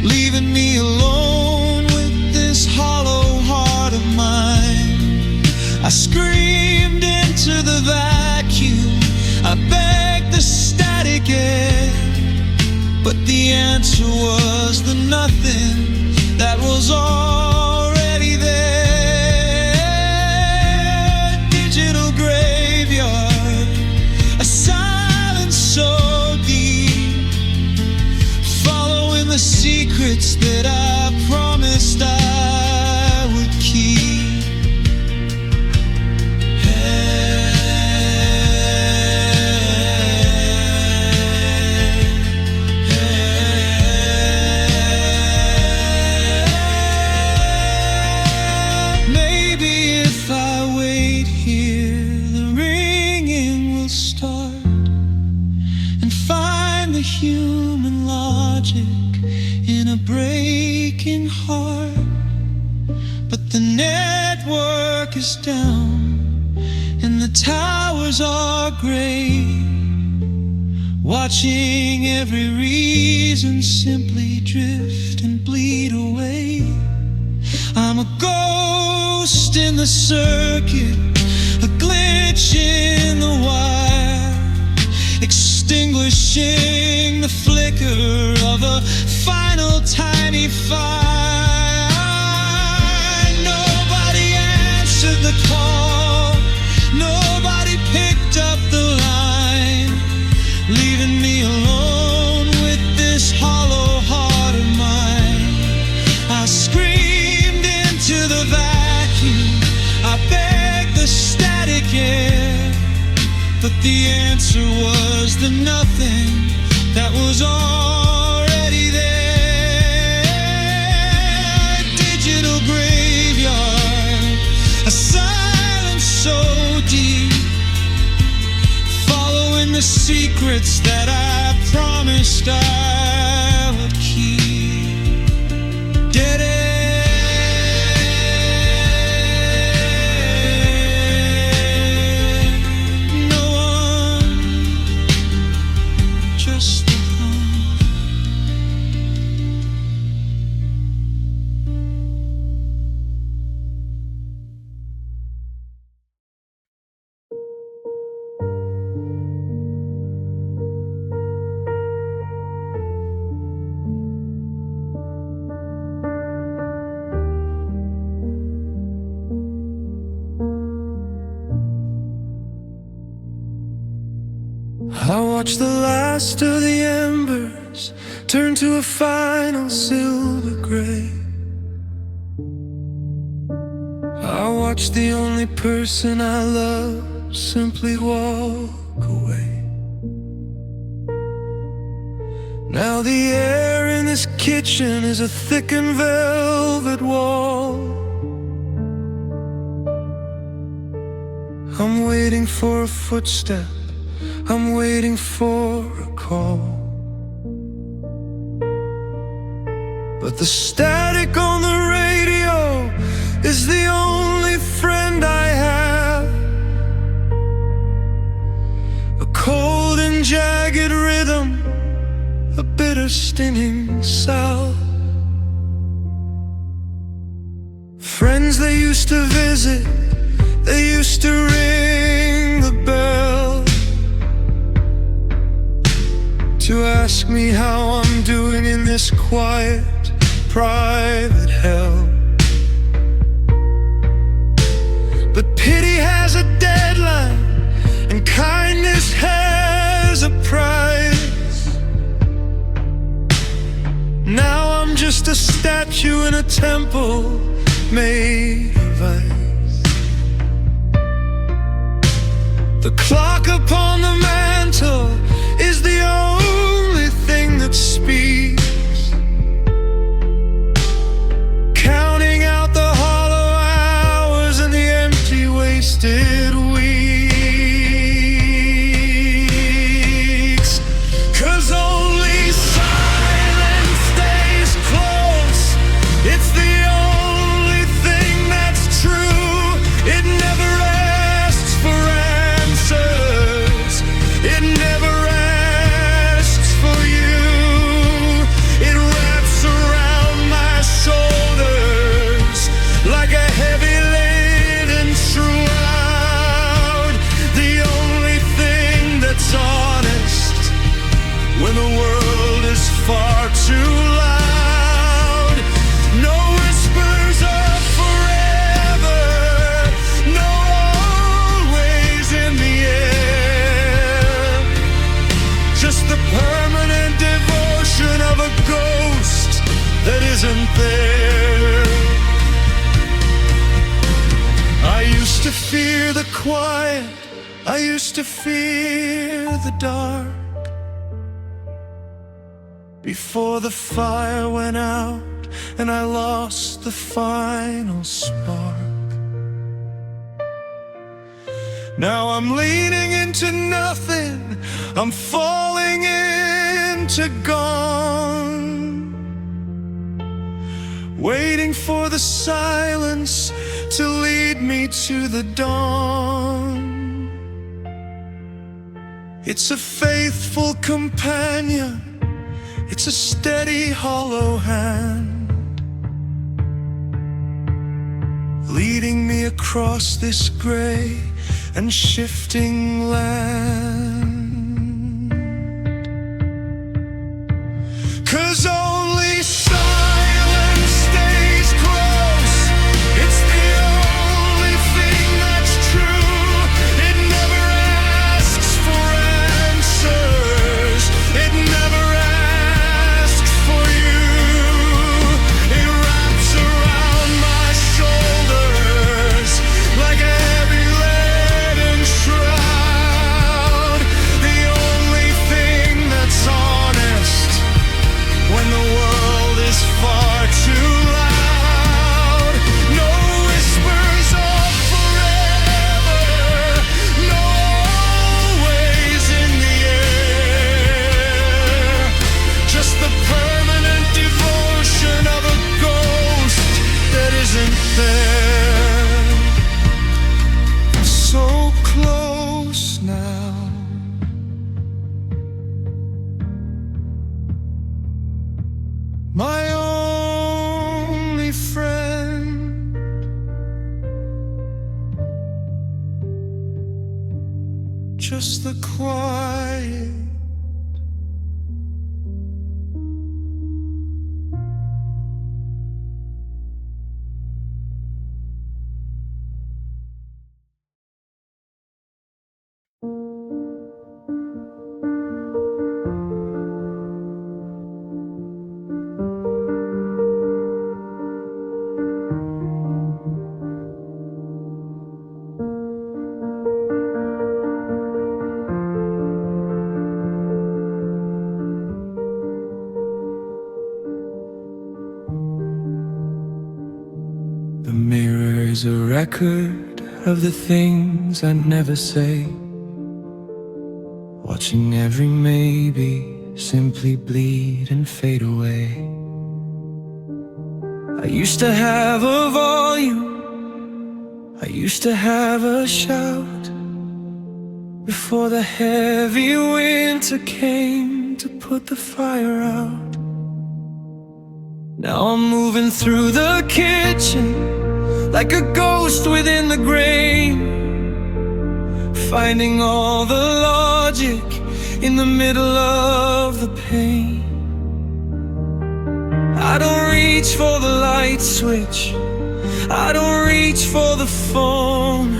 [SPEAKER 1] leaving me alone with this hollow heart of mine. I screamed into the vacuum, I begged the static air, but the answer was the nothing that was already there. Digital graveyard, a silence so deep, following the secrets that I promised I would keep. Maybe if I wait here, the ringing will start, and find the human logic in a breaking heart. But the network is down and the towers are gray, watching every reason simply drift and bleed away. I'm a ghost in the circuit, a glitch in the wire, extinguishing the flicker of a final tiny fire. Nobody answered the call, nobody picked up the line, leaving me alone with this hollow heart of mine. I screamed into the vacuum, I begged the static air, but the answer was the nothing that was already there. Digital graveyard, a silence so deep, following the secrets that I promised I would keep. Dead end. I watch the last of the embers turn to a final silver gray. I watch the only person I love simply walk away. Now the air in this kitchen is a thickened velvet wall. I'm waiting for a footstep, I'm waiting for a call. But the static on the radio is the only friend I have. A cold and jagged rhythm, a bitter stinging sound. Friends they used to visit, they used to ring the bell to ask me how I'm doing in this quiet, private hell. But pity has a deadline, and kindness has a price. Now I'm just a statue in a temple made of ice. The clock upon the mantle is the only thing that speaks, counting out the hollow hours and the empty wasted weeks. 'Cause only silence stays close, it's the only thing that's true. It never asks for answers, it never asks for you. It wraps around my shoulders like a heavy laden shroud. The only thing that's honest when the world is far too loud. No whispers of forever, no always in the air. Just the permanent devotion of a ghost that isn't there. I used to fear the quiet, I used to fear the dark. Before the fire went out and I lost the final spark. Now I'm leaning into nothing, I'm falling into gone, waiting for the silence to lead me to the dawn. It's a faithful companion, it's a steady hollow hand, leading me across this gray and shifting land. 'Cause only silence stays close, it's the only thing that's true. It never asks for answers, it never asks for you. It wraps around my shoulders like a heavy laden shroud. The only thing that's honest when the world is far too loud. No whispers of forever, no always in the air. Just the permanent devotion of a ghost that isn't there. So close now, my only friend. Just the quiet, is a record of the things I never say, watching every maybe simply bleed and fade away. I used to have a volume, I used to have a shout, before the heavy winter came to put the fire out. Now I'm moving through the kitchen like a ghost within the grain, finding all the logic in the middle of the pain. I don't reach for the light switch, I don't reach for the phone,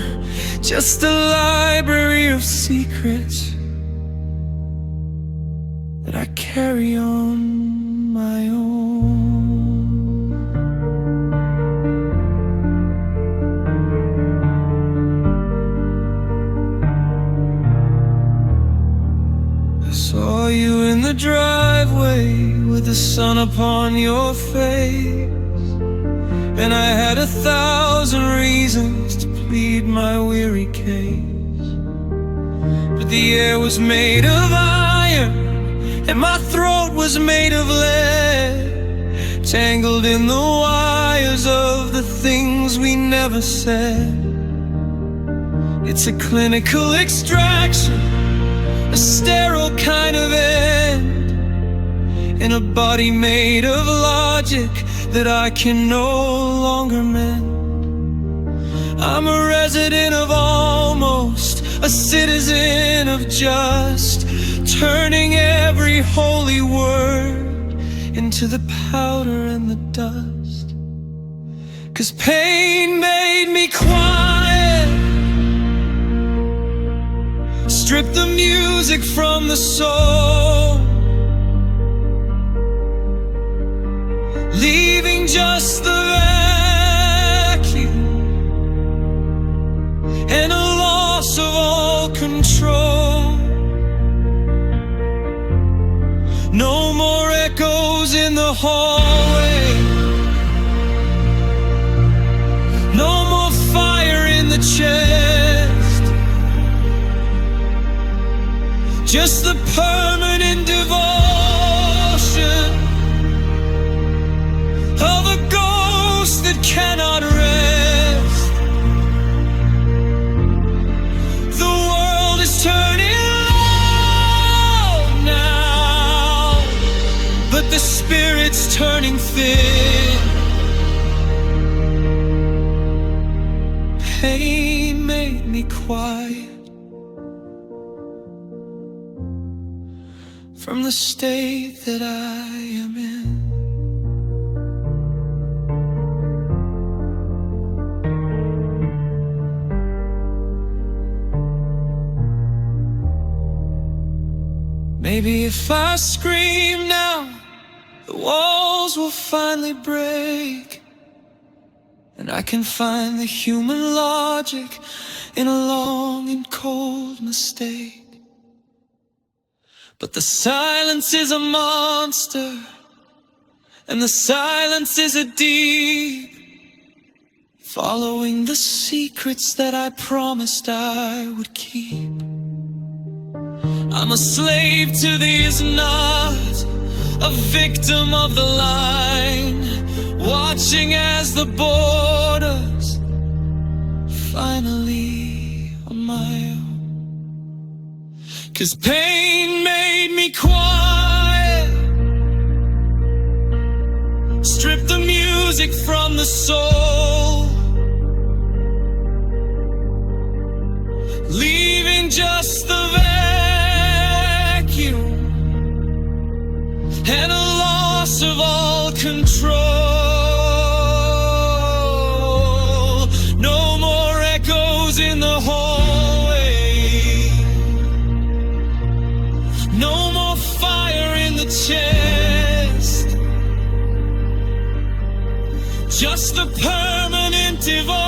[SPEAKER 1] just a library of secrets that I carry on my own. I saw you in the driveway with the sun upon your face, and I had 1,000 reasons to plead my weary case. But the air was made of iron, and my throat was made of lead, tangled in the wires of the things we never said. It's a clinical extraction, a sterile kind of end, in a body made of logic that I can no longer mend. I'm a resident of almost, a citizen of just, turning every holy word into the powder and the dust. 'Cause pain made me quiet, stripped the music from the soul, leaving just the vacuum and a loss of all control. No more echoes in the hallway, no more fire in the chest, just the permanent devotion of a ghost that cannot rest. The world is turning low now, but the spirit's turning thin. Pain made me quiet from the state that I am in. Maybe if I scream now, the walls will finally break, and I can find the human logic in a long and cold mistake. But the silence is a monster, and the silence is a deep, following the secrets that I promised I would keep. I'm a slave to these knots, a victim of the line, watching as the borders finally are my own. 'Cause pain made me quiet, stripped the music from the soul, leaving just the vacuum and a loss of all control. No more echoes in the hallway, no more fire in the chest, just the permanent devotion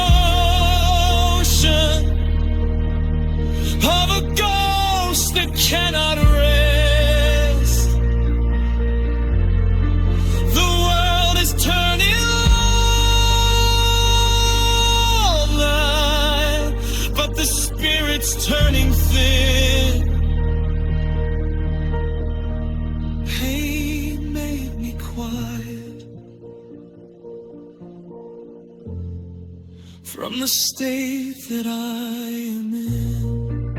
[SPEAKER 1] of a ghost that cannot rest. The world is turning low from the state that I am in.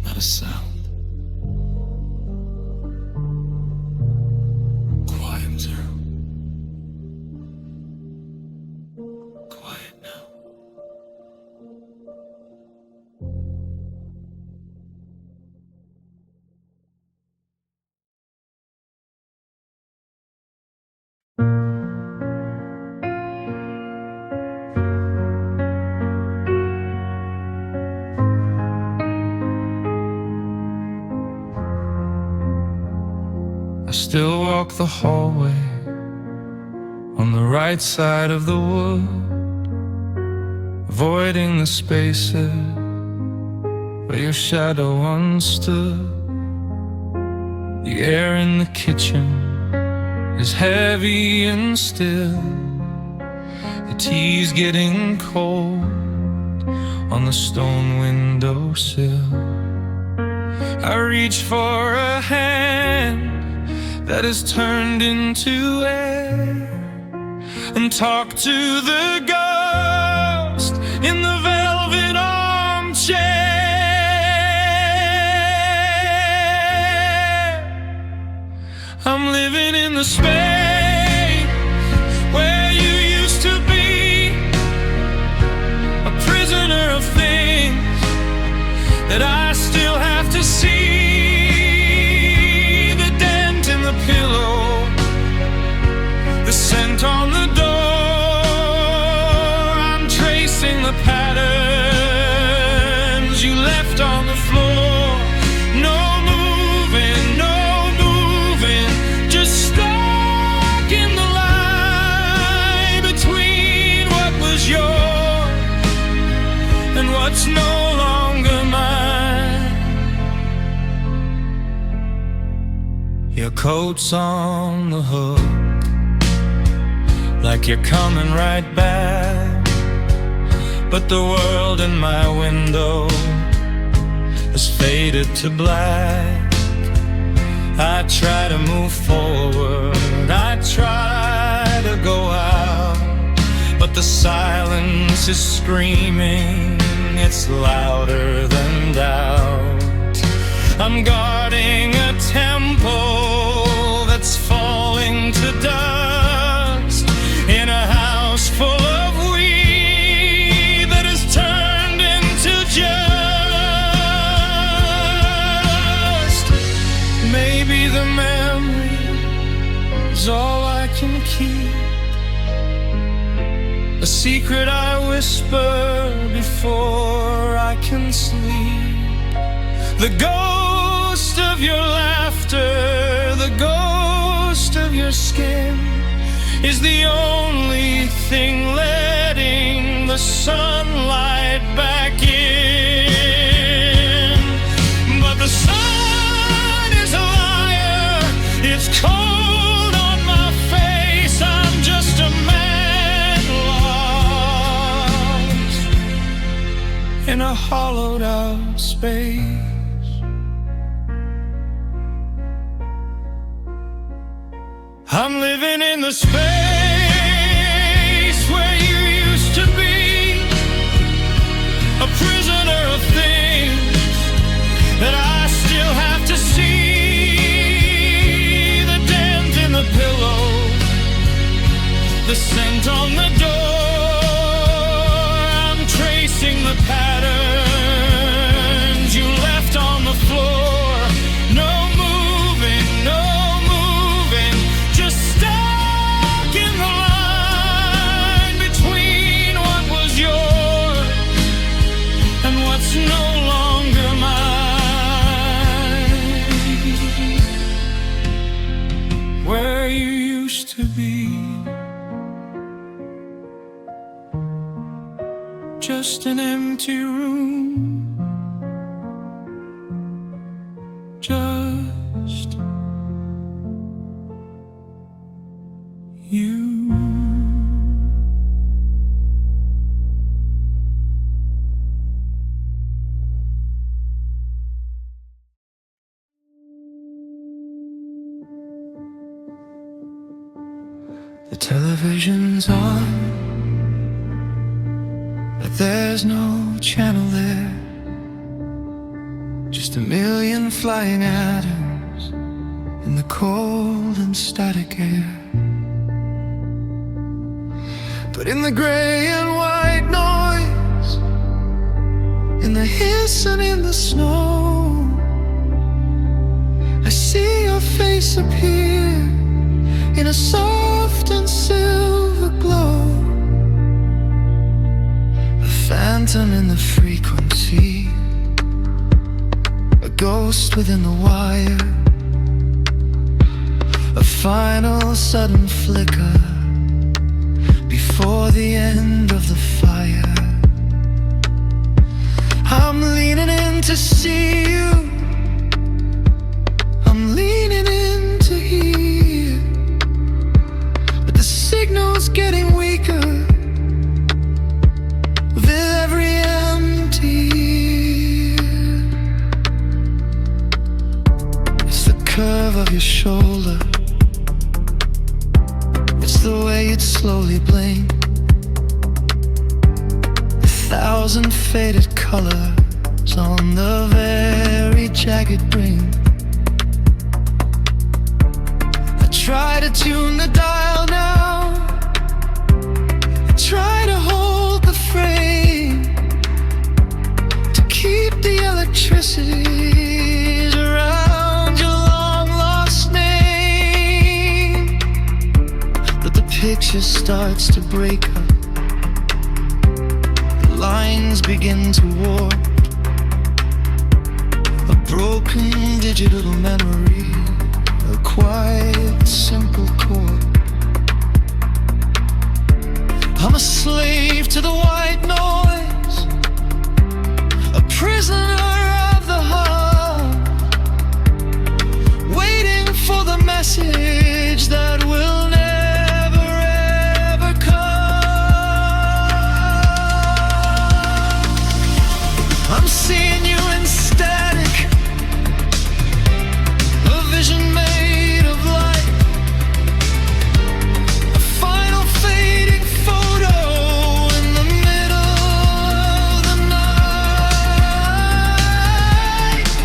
[SPEAKER 1] Not a sound. Quiet now. Quiet now. I still walk the hallway on the right side of the wood, avoiding the spaces where your shadow once stood. The air in the kitchen is heavy and still. The tea's getting cold on the stone windowsill. I reach for a hand that is turned into air and talk to the ghost in the velvet armchair. I'm living in the space where you used to be, a prisoner of things that I still have to see. The dent in the pillow, the scent on the door. I'm tracing the patterns you left on the floor. No moving, no moving, just stuck in the line between what was yours and what's no longer mine. Your coat's on the hook, like you're coming right back, but the world in my window has faded to black. I try to move forward, I try to go out, but the silence is screaming, it's louder than doubt. I'm guarding a temple that's falling to dust in a house full of weed that has turned into just. Maybe the memory is all I can keep, a secret I whisper before I can sleep. The ghost of your laughter, the ghost of your skin is the only thing letting the sunlight back in. But the sun is a liar, it's cold on my face. I'm just a man lost in a hollowed out space. I'm living in the space where you used to be, a prisoner of things that I still have to see. The dent in the pillow, the scent on the door. I'm tracing the patterns you left on the floor. No moving, no moving, just stuck in the line between what was yours and what's no longer mine. Where you used to be, just an empty room, just you. Television's on, but there's no channel there. Just a million flying atoms in the cold and static air. But in the gray and white noise, in the hiss and in the snow, I see your face appear in a soft and silver glow. A phantom in the frequency, a ghost within the wire, a final sudden flicker before the end of the fire. I'm leaning in to see you, I'm leaning in to hear, but the signal's getting weaker with every empty year. It's the curve of your shoulder, it's the way you'd slowly blink, 1,000 faded colors on the very jagged brink. I try to tune the dial now, I try to hold the frame, to keep the electricity around your long-lost name. But the picture starts to break up, lines begin to warp, a broken digital memory, a quiet, simple chord. I'm a slave to the white noise, a prisoner of the heart, waiting for the message that will never ever come. I'm seeing you in static, a vision made of light, a final fading photo in the middle of the night.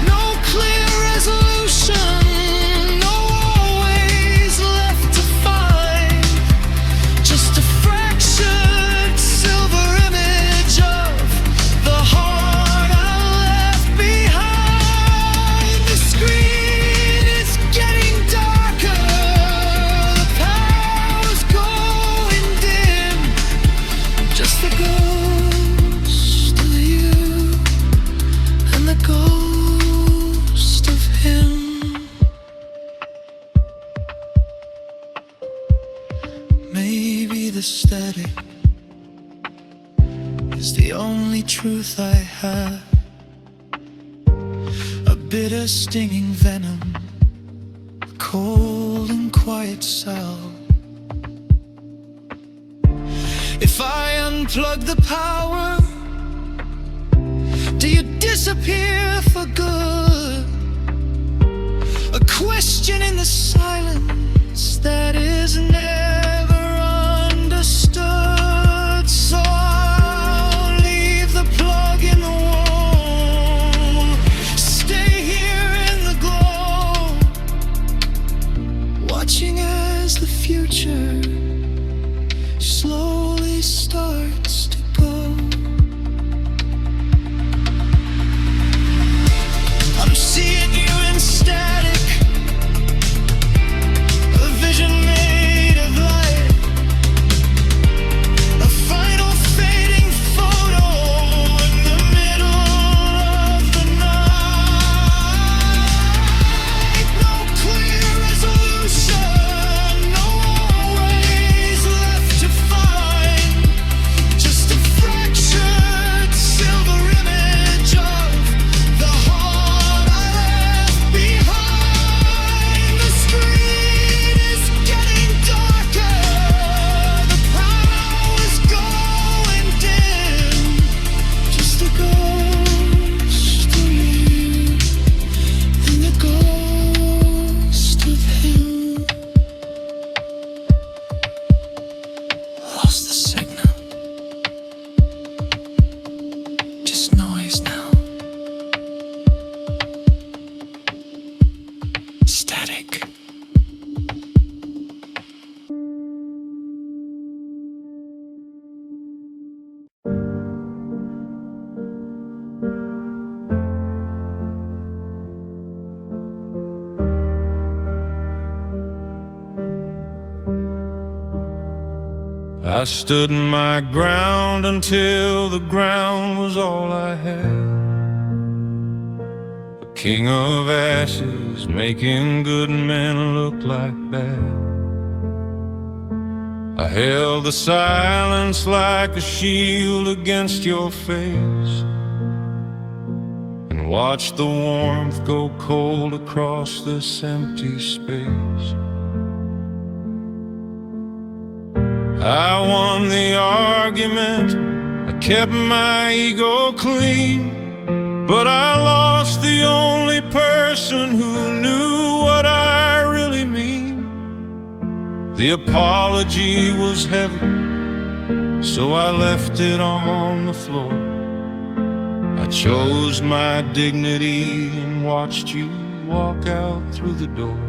[SPEAKER 1] No clear resolution, no always left to find, just a fractured silver image of the heart I left behind. The screen is getting darker, the power's going dim, just the ghost of you and the ghost of him. Maybe the static is the only truth I have, a bitter stinging venom, a cold and quiet salve. If I unplug the power, do you disappear for good? A question in the silence that is never understood. So I'll leave the plug in the wall, stay here in the glow, watching as the future slowly starts to go. I'm seeing you in static, a vision I stood my ground until the ground was all I had. A king of ashes, making good men look like bad. I held the silence like a shield against your face, and watched the warmth go cold across this empty space. I won the argument, I kept my ego clean, but I lost the only person who knew what I really mean. The apology was heavy, so I left it on the floor. I chose my dignity and watched you walk out through the door.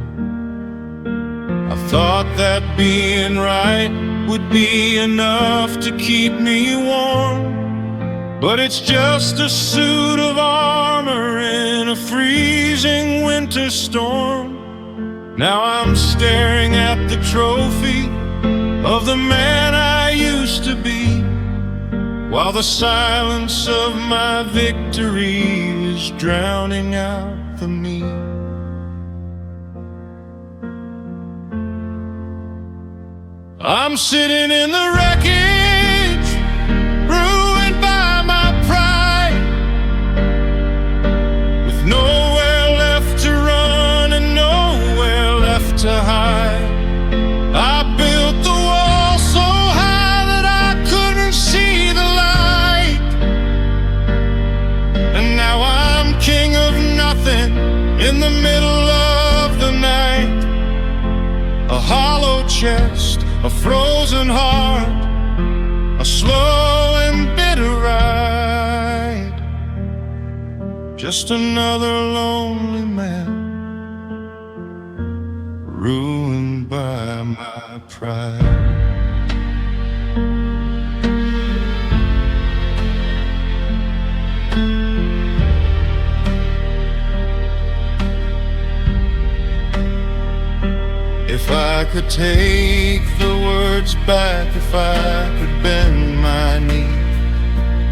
[SPEAKER 1] I thought that being right would be enough to keep me warm, but it's just a suit of armor in a freezing winter storm. Now I'm staring at the trophy of the man I used to be, while the silence of my victory is drowning out the me. I'm sitting in the wreckage, ruined by my pride, with nowhere left to run and nowhere left to hide. I built the wall so high that I couldn't see the light, and now I'm king of nothing in the middle of the night. A hollow chest, a frozen heart, a slow and bitter ride. Just another lonely man, ruined by my pride. If I could take the words back, if I could bend my knee,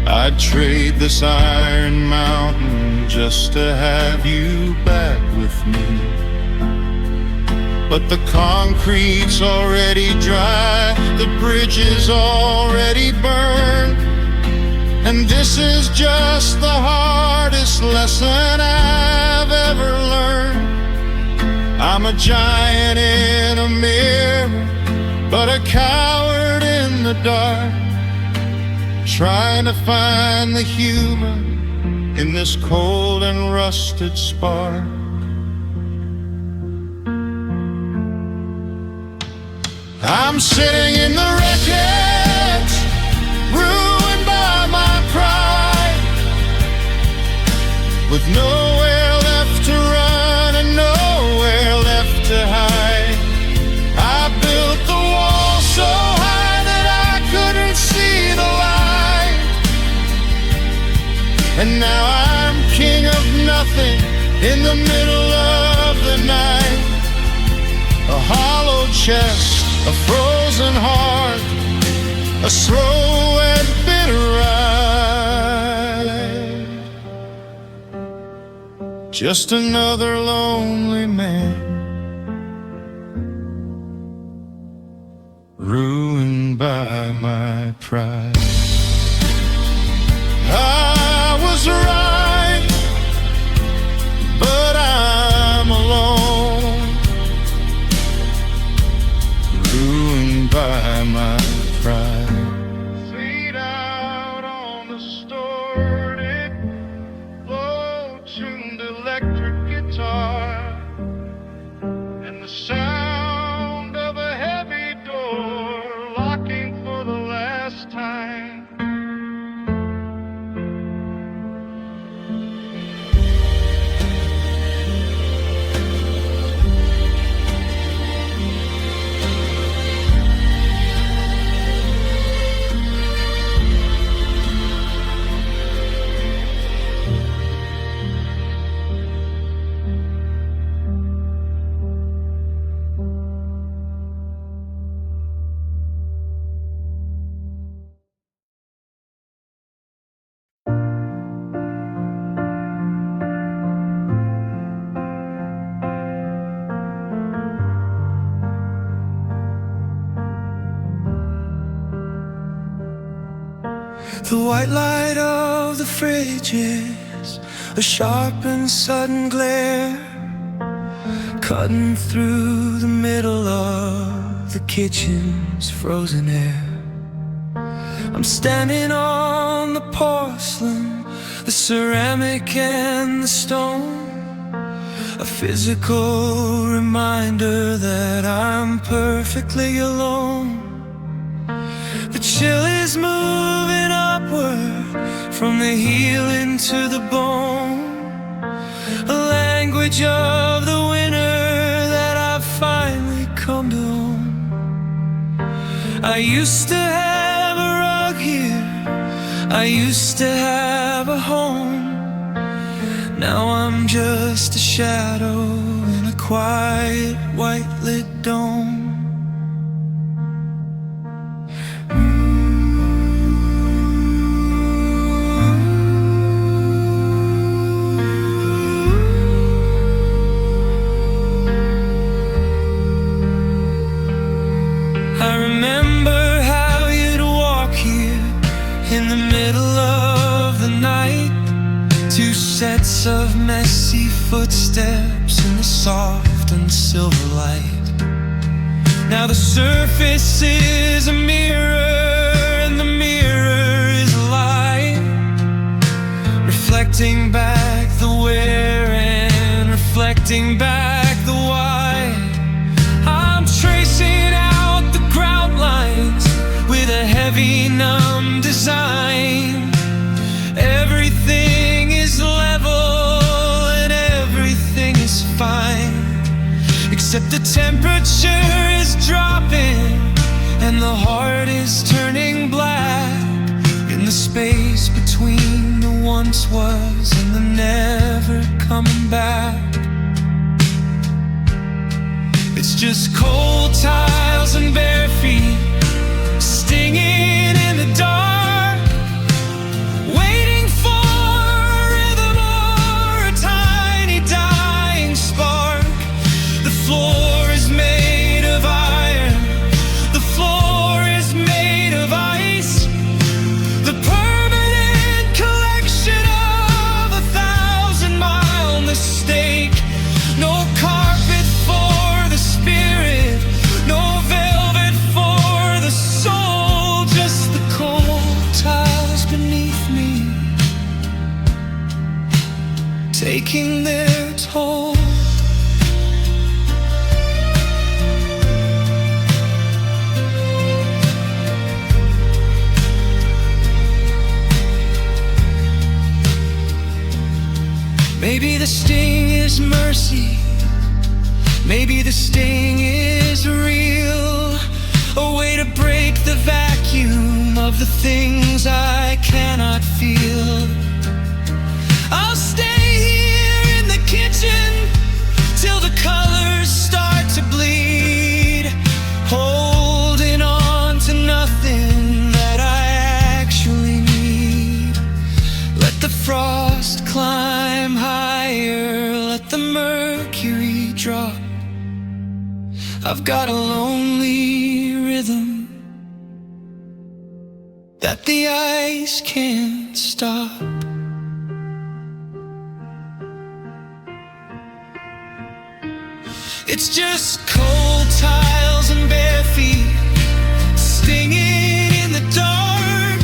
[SPEAKER 1] I'd trade this iron mountain just to have you back with me. But the concrete's already dry, the bridge is already burned, and this is just the hardest lesson I've ever learned. I'm a giant in a mirror, but a coward in the dark, trying to find the human in this cold and rusted spark. I'm sitting in the wreckage, ruined by my pride, with nowhere left to run and nowhere left to hide. I built the wall so high that I couldn't see the light, and now I'm king of nothing in the middle of the night. A hollow chest, a frozen heart, a slow and bitter ride. Just another lonely man, ruined by my pride. I was right, but I'm alone, ruined by my pride. Fade out on the distorted, low-tuned electric guitar, and the sound of a heavy door locking for the last time. The white light of the fridge is a sharp and sudden glare, cutting through the middle of the kitchen's frozen air. I'm standing on the porcelain, the ceramic and the stone, a physical reminder that I'm perfectly alone. The chill is moving upward from the heel into the bone, a language of the winter that I've finally come to own. I used to have a rug here, I used to have a home. Now I'm just a shadow in a quiet white lit dome. I remember how you'd walk here in the middle of the night, two sets of messy footsteps in the soft and silver light. Now the surface is a mirror and the mirror is alive, reflecting back the where and reflecting back the why. I'm tracing out the ground lines with a heavy numb design. Everything is level and everything is fine, except the temperature is dropping and the heart is turning black in the space between the once was and the never coming back. It's just cold tiles and bare feet stinging in the dark, waiting for a rhythm or a tiny dying spark. The floor is made of iron, the floor is made of ice, the permanent collection of 1,000-mile mistake. No carpet for the spirit, no velvet for the soul, just the cold tiles beneath me, taking their toll. Maybe the sting is mercy, maybe the sting is real, a way to break the vacuum of the things I cannot feel. I'll stay here in the kitchen till the colors start to bleed, holding on to nothing that I actually need. Let the frost climb higher, let the mercury drop. I've got a lonely rhythm that the ice can't stop. It's just cold tiles and bare feet stinging in the dark,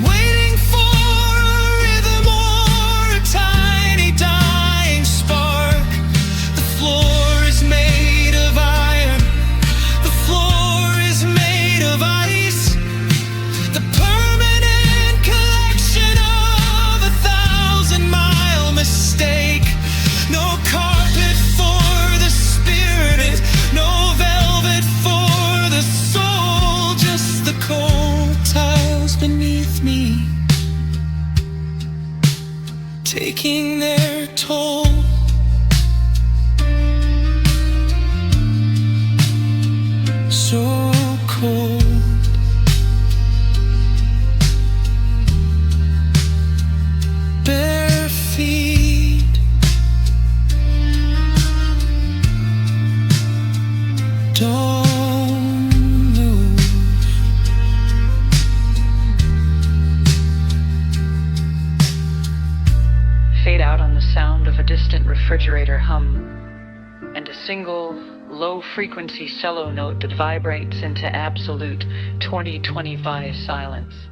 [SPEAKER 1] waiting for a rhythm or a tiny dying spark. The floor is made of iron, the floor is made of ice, the permanent collection of 1,000-mile mistake. No carpet for the spirit, no velvet for the soul, just the cold tiles beneath me, taking their toll. So cold, bare feet, don't move.
[SPEAKER 2] refrigerator hum, and a single low-frequency cello note that vibrates into absolute 2025 silence.